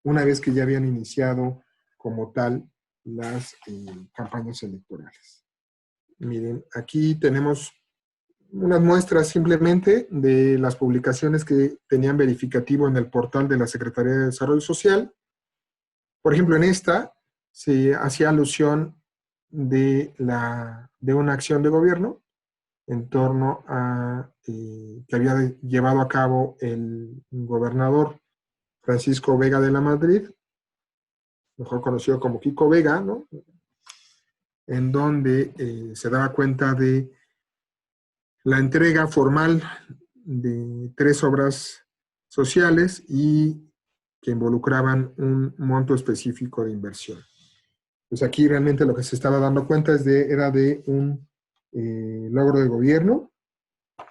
una vez que ya habían iniciado como tal las campañas electorales. Miren, aquí tenemos unas muestras simplemente de las publicaciones que tenían verificativo en el portal de la Secretaría de Desarrollo Social. Por ejemplo, en esta se hacía alusión de una acción de gobierno en torno a que había llevado a cabo el gobernador Francisco Vega de la Madrid, mejor conocido como Kiko Vega, ¿no? En donde se daba cuenta de la entrega formal de 3 obras sociales y que involucraban un monto específico de inversión. Pues aquí realmente lo que se estaba dando cuenta era de un logro de gobierno,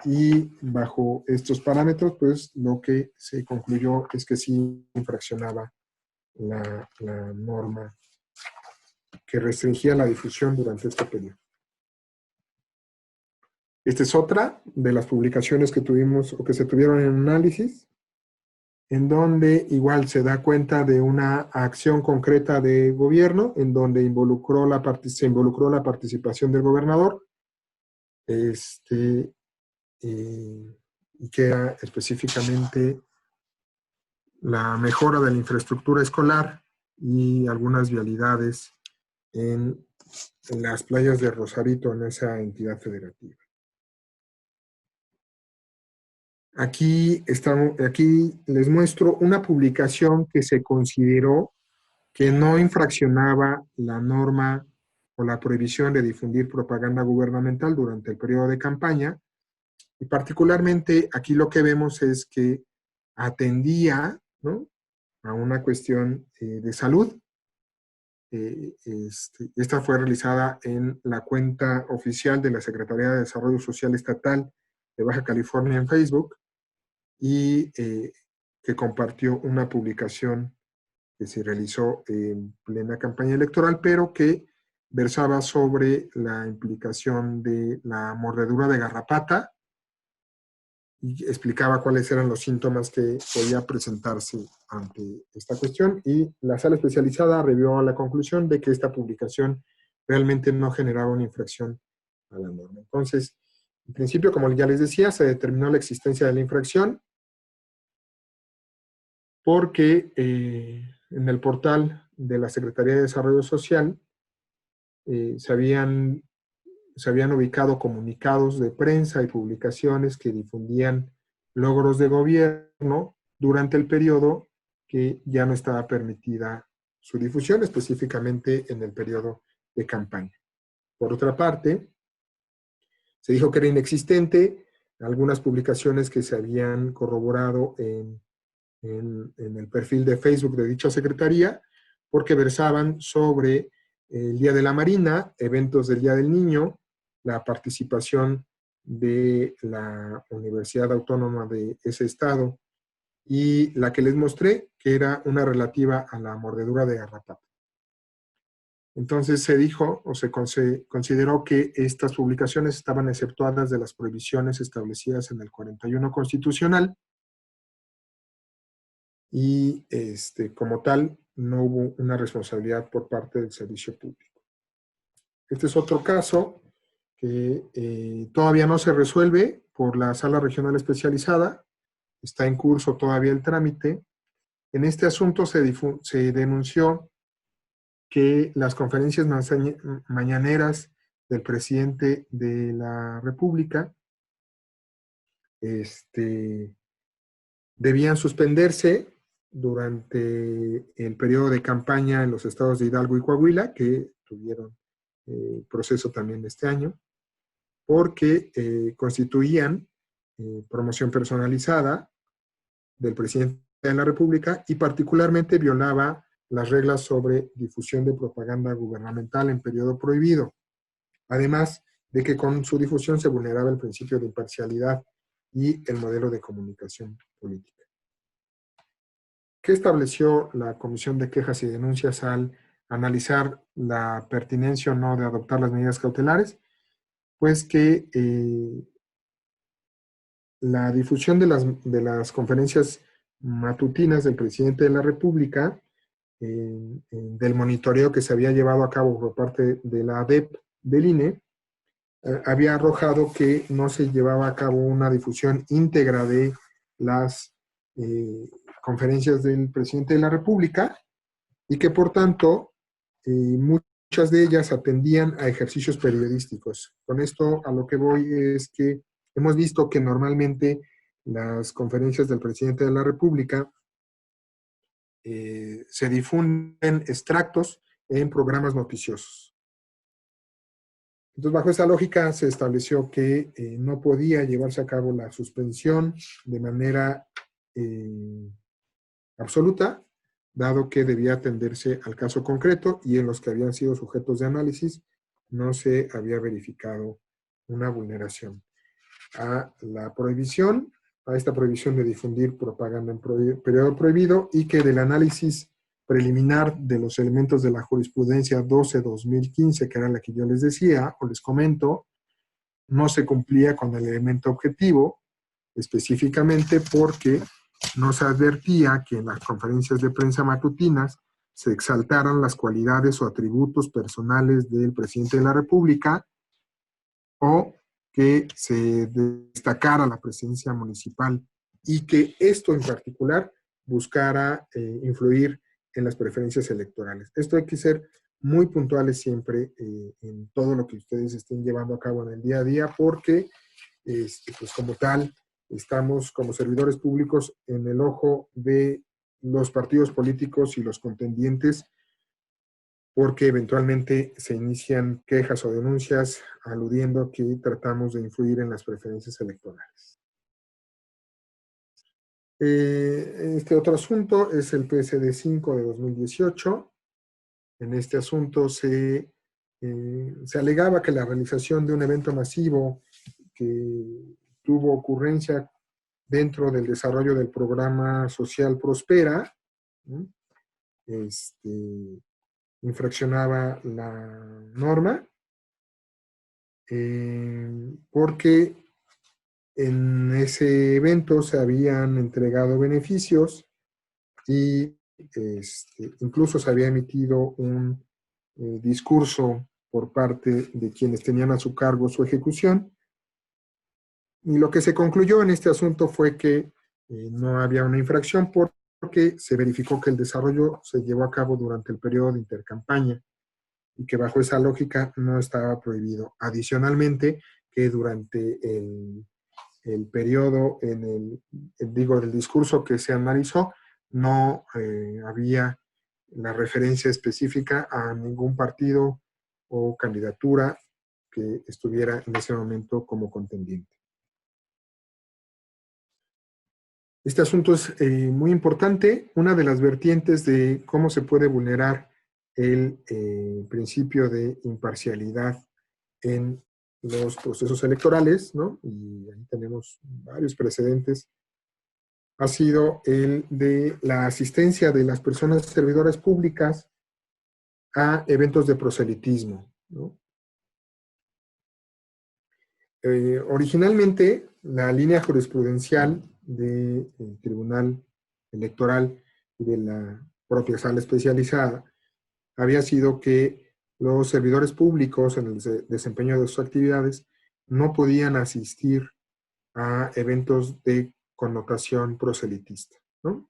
y bajo estos parámetros, pues lo que se concluyó es que sí infraccionaba la norma que restringía la difusión durante este periodo. Esta es otra de las publicaciones que tuvimos o que se tuvieron en análisis, en donde igual se da cuenta de una acción concreta de gobierno, en donde se involucró la participación del gobernador, y que era específicamente la mejora de la infraestructura escolar y algunas vialidades en las playas de Rosarito, en esa entidad federativa. Aquí les muestro una publicación que se consideró que no infraccionaba la norma o la prohibición de difundir propaganda gubernamental durante el periodo de campaña, y particularmente aquí lo que vemos es que atendía, ¿no?, a una cuestión de salud. Esta fue realizada en la cuenta oficial de la Secretaría de Desarrollo Social Estatal de Baja California en Facebook, y que compartió una publicación que se realizó en plena campaña electoral, pero que versaba sobre la implicación de la mordedura de garrapata y explicaba cuáles eran los síntomas que podía presentarse ante esta cuestión, y la sala especializada arribó a la conclusión de que esta publicación realmente no generaba una infracción a la norma. Entonces, en principio, como ya les decía, se determinó la existencia de la infracción porque en el portal de la Secretaría de Desarrollo Social se habían ubicado comunicados de prensa y publicaciones que difundían logros de gobierno durante el periodo que ya no estaba permitida su difusión, específicamente en el periodo de campaña. Por otra parte, se dijo que era inexistente algunas publicaciones que se habían corroborado en el perfil de Facebook de dicha secretaría, porque versaban sobre el Día de la Marina, eventos del Día del Niño, la participación de la Universidad Autónoma de ese estado, y la que les mostré, que era una relativa a la mordedura de garrapata. Entonces se dijo o se consideró que estas publicaciones estaban exceptuadas de las prohibiciones establecidas en el 41 constitucional, y como tal no hubo una responsabilidad por parte del servicio público. Este es otro caso que todavía no se resuelve por la Sala Regional Especializada, está en curso todavía el trámite. En este asunto se denunció que las conferencias mañaneras del presidente de la República debían suspenderse durante el periodo de campaña en los estados de Hidalgo y Coahuila, que tuvieron proceso también este año, porque constituían promoción personalizada del presidente de la República y particularmente violaba las reglas sobre difusión de propaganda gubernamental en periodo prohibido, además de que con su difusión se vulneraba el principio de imparcialidad y el modelo de comunicación política. ¿Qué estableció la Comisión de Quejas y Denuncias al analizar la pertinencia o no de adoptar las medidas cautelares? Pues que la difusión de las conferencias matutinas del presidente de la República, del monitoreo que se había llevado a cabo por parte de la ADEP del INE, había arrojado que no se llevaba a cabo una difusión íntegra de las conferencias del presidente de la República y que por tanto muchas de ellas atendían a ejercicios periodísticos. Con esto a lo que voy es que hemos visto que normalmente las conferencias del presidente de la República se difunden extractos en programas noticiosos. Entonces, bajo esa lógica se estableció que no podía llevarse a cabo la suspensión de manera absoluta, dado que debía atenderse al caso concreto y en los que habían sido sujetos de análisis no se había verificado una vulneración a la prohibición, a esta prohibición de difundir propaganda en periodo prohibido y que del análisis preliminar de los elementos de la jurisprudencia 12-2015, que era la que yo les decía o les comento, no se cumplía con el elemento objetivo, específicamente porque no se advertía que en las conferencias de prensa matutinas se exaltaran las cualidades o atributos personales del presidente de la República o que se destacara la presencia municipal y que esto en particular buscara influir en las preferencias electorales. Esto hay que ser muy puntuales siempre en todo lo que ustedes estén llevando a cabo en el día a día porque, pues como tal, estamos como servidores públicos en el ojo de los partidos políticos y los contendientes porque eventualmente se inician quejas o denuncias aludiendo que tratamos de influir en las preferencias electorales. Este otro asunto es el PSD 5 de 2018. En este asunto se alegaba que la realización de un evento masivo que tuvo ocurrencia dentro del desarrollo del programa social Prospera, ¿no? Infraccionaba la norma porque en ese evento se habían entregado beneficios y incluso se había emitido un discurso por parte de quienes tenían a su cargo su ejecución. Y lo que se concluyó en este asunto fue que no había una infracción porque se verificó que el desarrollo se llevó a cabo durante el periodo de intercampaña y que bajo esa lógica no estaba prohibido. Adicionalmente, que durante el periodo, del discurso que se analizó, no había la referencia específica a ningún partido o candidatura que estuviera en ese momento como contendiente. Este asunto es muy importante. Una de las vertientes de cómo se puede vulnerar el principio de imparcialidad en los procesos electorales, ¿no? Y ahí tenemos varios precedentes, ha sido el de la asistencia de las personas servidoras públicas a eventos de proselitismo, ¿no? Originalmente, la línea jurisprudencial del Tribunal Electoral y de la propia sala especializada había sido que los servidores públicos en el desempeño de sus actividades no podían asistir a eventos de connotación proselitista, ¿no?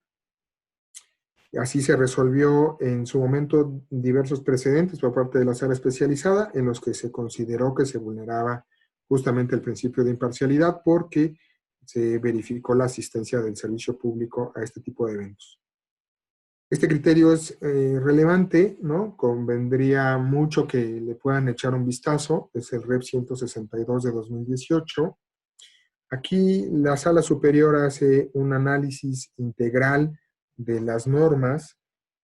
Así se resolvió en su momento diversos precedentes por parte de la sala especializada en los que se consideró que se vulneraba justamente el principio de imparcialidad porque se verificó la asistencia del servicio público a este tipo de eventos. Este criterio es relevante, ¿no? Convendría mucho que le puedan echar un vistazo, es el REP 162 de 2018. Aquí la Sala Superior hace un análisis integral de las normas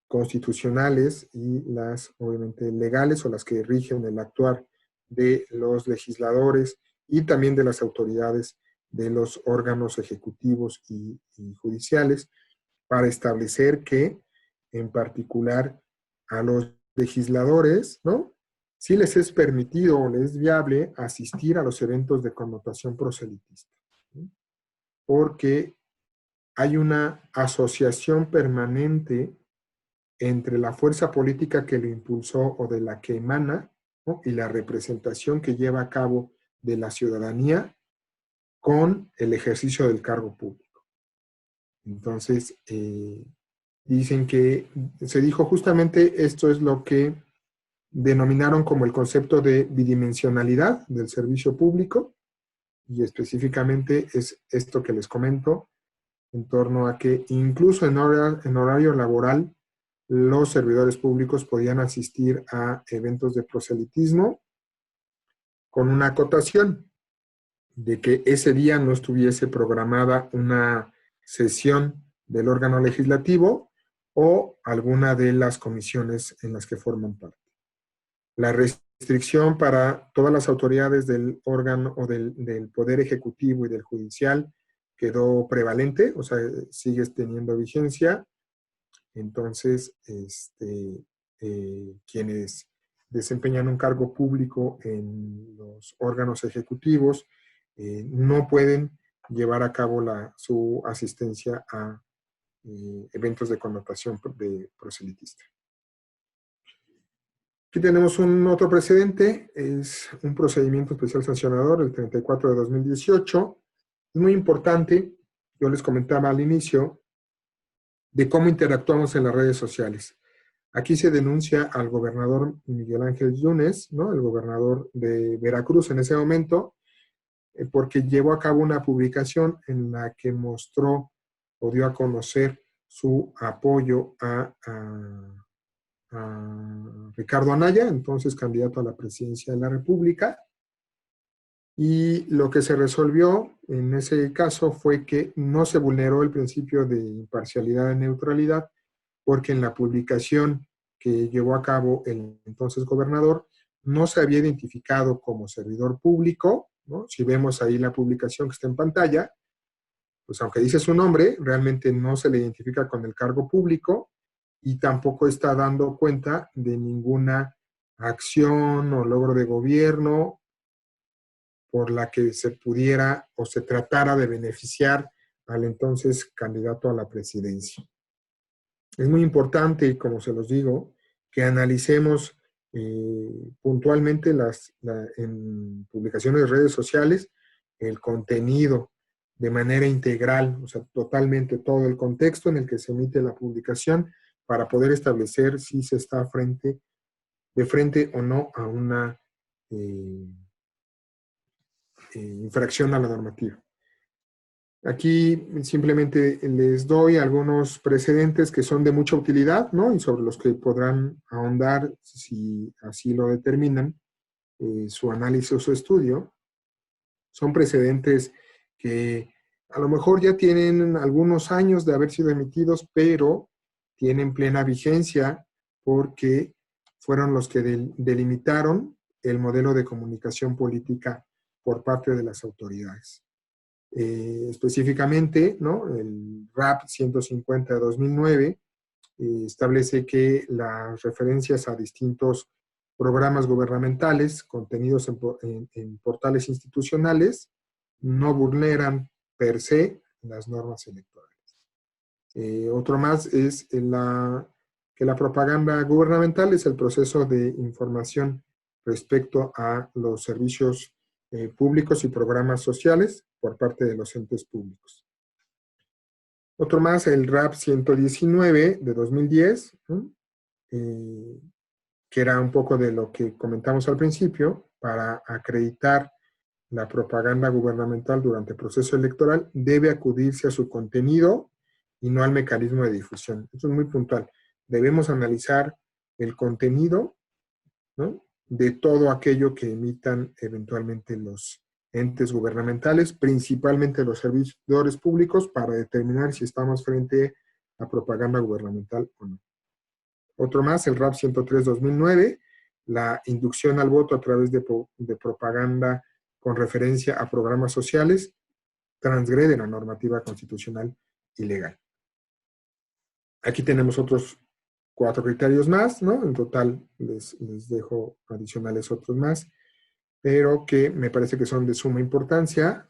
constitucionales y las, obviamente, legales o las que rigen el actuar de los legisladores y también de las autoridades de los órganos ejecutivos y judiciales para establecer que, en particular, a los legisladores, ¿no? Sí les es permitido o les es viable asistir a los eventos de connotación proselitista, ¿sí? Porque hay una asociación permanente entre la fuerza política que lo impulsó o de la que emana, ¿no? Y la representación que lleva a cabo de la ciudadanía con el ejercicio del cargo público. Entonces, dicen que se dijo justamente esto es lo que denominaron como el concepto de bidimensionalidad del servicio público, y específicamente es esto que les comento, en torno a que incluso en horario laboral los servidores públicos podían asistir a eventos de proselitismo con una acotación de que ese día no estuviese programada una sesión del órgano legislativo o alguna de las comisiones en las que forman parte. La restricción para todas las autoridades del órgano o del Poder Ejecutivo y del Judicial quedó prevalente, o sea, sigue teniendo vigencia. Entonces, quienes desempeñan un cargo público en los órganos ejecutivos no pueden llevar a cabo su asistencia a eventos de connotación de proselitista. Aquí tenemos un otro precedente, es un procedimiento especial sancionador, el 34 de 2018. Es muy importante, yo les comentaba al inicio, de cómo interactuamos en las redes sociales. Aquí se denuncia al gobernador Miguel Ángel Yunes, ¿no? El gobernador de Veracruz en ese momento, porque llevó a cabo una publicación en la que mostró o dio a conocer su apoyo a Ricardo Anaya, entonces candidato a la presidencia de la República. Y lo que se resolvió en ese caso fue que no se vulneró el principio de imparcialidad y neutralidad, porque en la publicación que llevó a cabo el entonces gobernador no se había identificado como servidor público, ¿no? Si vemos ahí la publicación que está en pantalla, pues aunque dice su nombre, realmente no se le identifica con el cargo público y tampoco está dando cuenta de ninguna acción o logro de gobierno por la que se pudiera o se tratara de beneficiar al entonces candidato a la presidencia. Es muy importante, como se los digo, que analicemos puntualmente en publicaciones de redes sociales el contenido de manera integral, o sea, totalmente todo el contexto en el que se emite la publicación para poder establecer si se está de frente o no a una infracción a la normativa. Aquí simplemente les doy algunos precedentes que son de mucha utilidad, ¿no? Y sobre los que podrán ahondar, si así lo determinan, su análisis o su estudio. Son precedentes que a lo mejor ya tienen algunos años de haber sido emitidos, pero tienen plena vigencia porque fueron los que delimitaron el modelo de comunicación política por parte de las autoridades. Específicamente, ¿no? El RAP 150 de 2009 establece que las referencias a distintos programas gubernamentales contenidos en portales institucionales no vulneran per se las normas electorales. Otro más es que la propaganda gubernamental es el proceso de información respecto a los servicios públicos y programas sociales por parte de los entes públicos. Otro más, el RAP 119 de 2010, ¿no? Que era un poco de lo que comentamos al principio, para acreditar la propaganda gubernamental durante el proceso electoral, debe acudirse a su contenido y no al mecanismo de difusión. Esto es muy puntual. Debemos analizar el contenido, ¿no?, de todo aquello que emitan eventualmente los entes gubernamentales, principalmente los servidores públicos, para determinar si estamos frente a propaganda gubernamental o no. Otro más, el RAP 103-2009, la inducción al voto a través de propaganda con referencia a programas sociales, transgrede la normativa constitucional y legal. Aquí tenemos otros 4 criterios más, ¿no? En total les dejo adicionales otros más, pero que me parece que son de suma importancia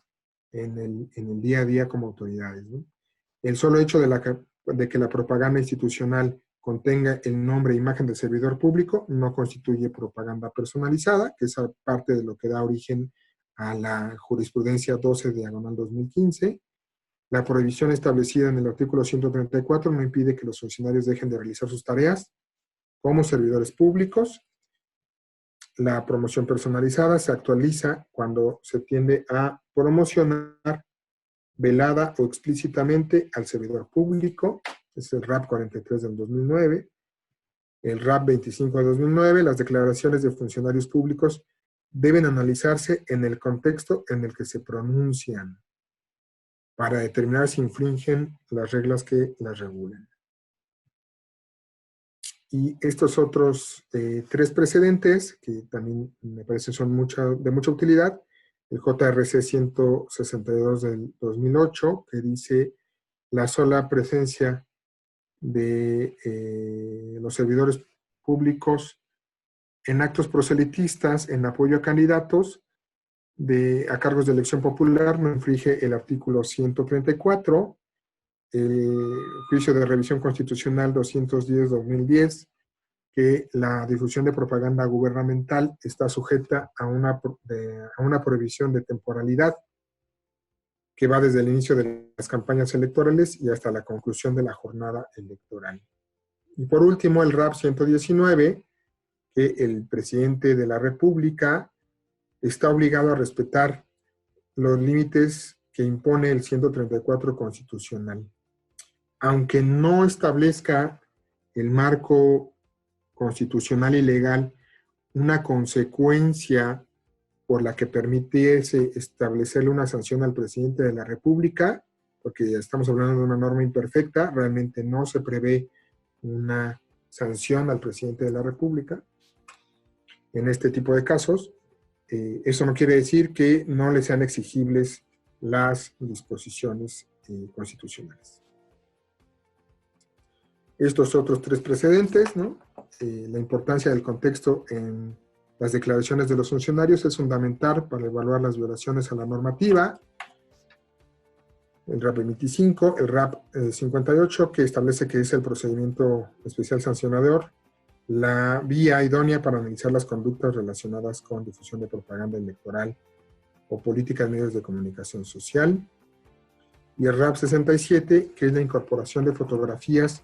en el día a día como autoridades, ¿no? El solo hecho de que la propaganda institucional contenga el nombre e imagen del servidor público no constituye propaganda personalizada, que es parte de lo que da origen a la jurisprudencia 12/2015. La prohibición establecida en el artículo 134 no impide que los funcionarios dejen de realizar sus tareas como servidores públicos. La promoción personalizada se actualiza cuando se tiende a promocionar velada o explícitamente al servidor público. Es el RAP 43 del 2009. El RAP 25 de 2009, las declaraciones de funcionarios públicos deben analizarse en el contexto en el que se pronuncian para determinar si infringen las reglas que las regulan. Y estos otros 3 precedentes, que también me parece son de mucha utilidad, el JRC 162 del 2008, que dice la sola presencia de los servidores públicos en actos proselitistas en apoyo a candidatos a cargos de elección popular no infringe el artículo 134, el juicio de revisión constitucional 210-2010, que la difusión de propaganda gubernamental está sujeta a una prohibición de temporalidad que va desde el inicio de las campañas electorales y hasta la conclusión de la jornada electoral. Y por último, el RAP 119, que el presidente de la República está obligado a respetar los límites que impone el 134 constitucional. Aunque no establezca el marco constitucional y legal una consecuencia por la que permitiese establecerle una sanción al presidente de la República, porque estamos hablando de una norma imperfecta, realmente no se prevé una sanción al presidente de la República en este tipo de casos. Eso no quiere decir que no le sean exigibles las disposiciones constitucionales. Estos otros 3 precedentes, ¿no? La importancia del contexto en las declaraciones de los funcionarios es fundamental para evaluar las violaciones a la normativa. El RAP 25, el RAP 58, que establece que es el procedimiento especial sancionador, la vía idónea para analizar las conductas relacionadas con difusión de propaganda electoral o política de medios de comunicación social. Y el RAP 67, que es la incorporación de fotografías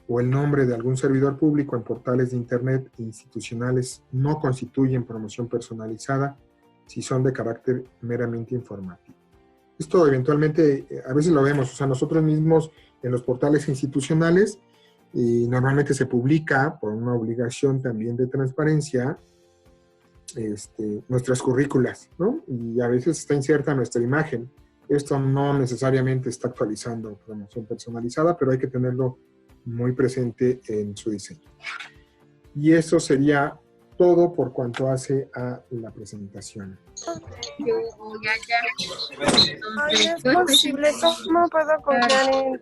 o el nombre de algún servidor público en portales de internet institucionales no constituyen promoción personalizada si son de carácter meramente informativo. Esto eventualmente, a veces lo vemos, o sea, nosotros mismos en los portales institucionales, y normalmente se publica por una obligación también de transparencia nuestras currículas, ¿no? Y a veces está inserta nuestra imagen. Esto no necesariamente está actualizando promoción personalizada, pero hay que tenerlo muy presente en su diseño. Y eso sería todo por cuanto hace a la presentación. Ay, es posible, ¿cómo puedo confiar en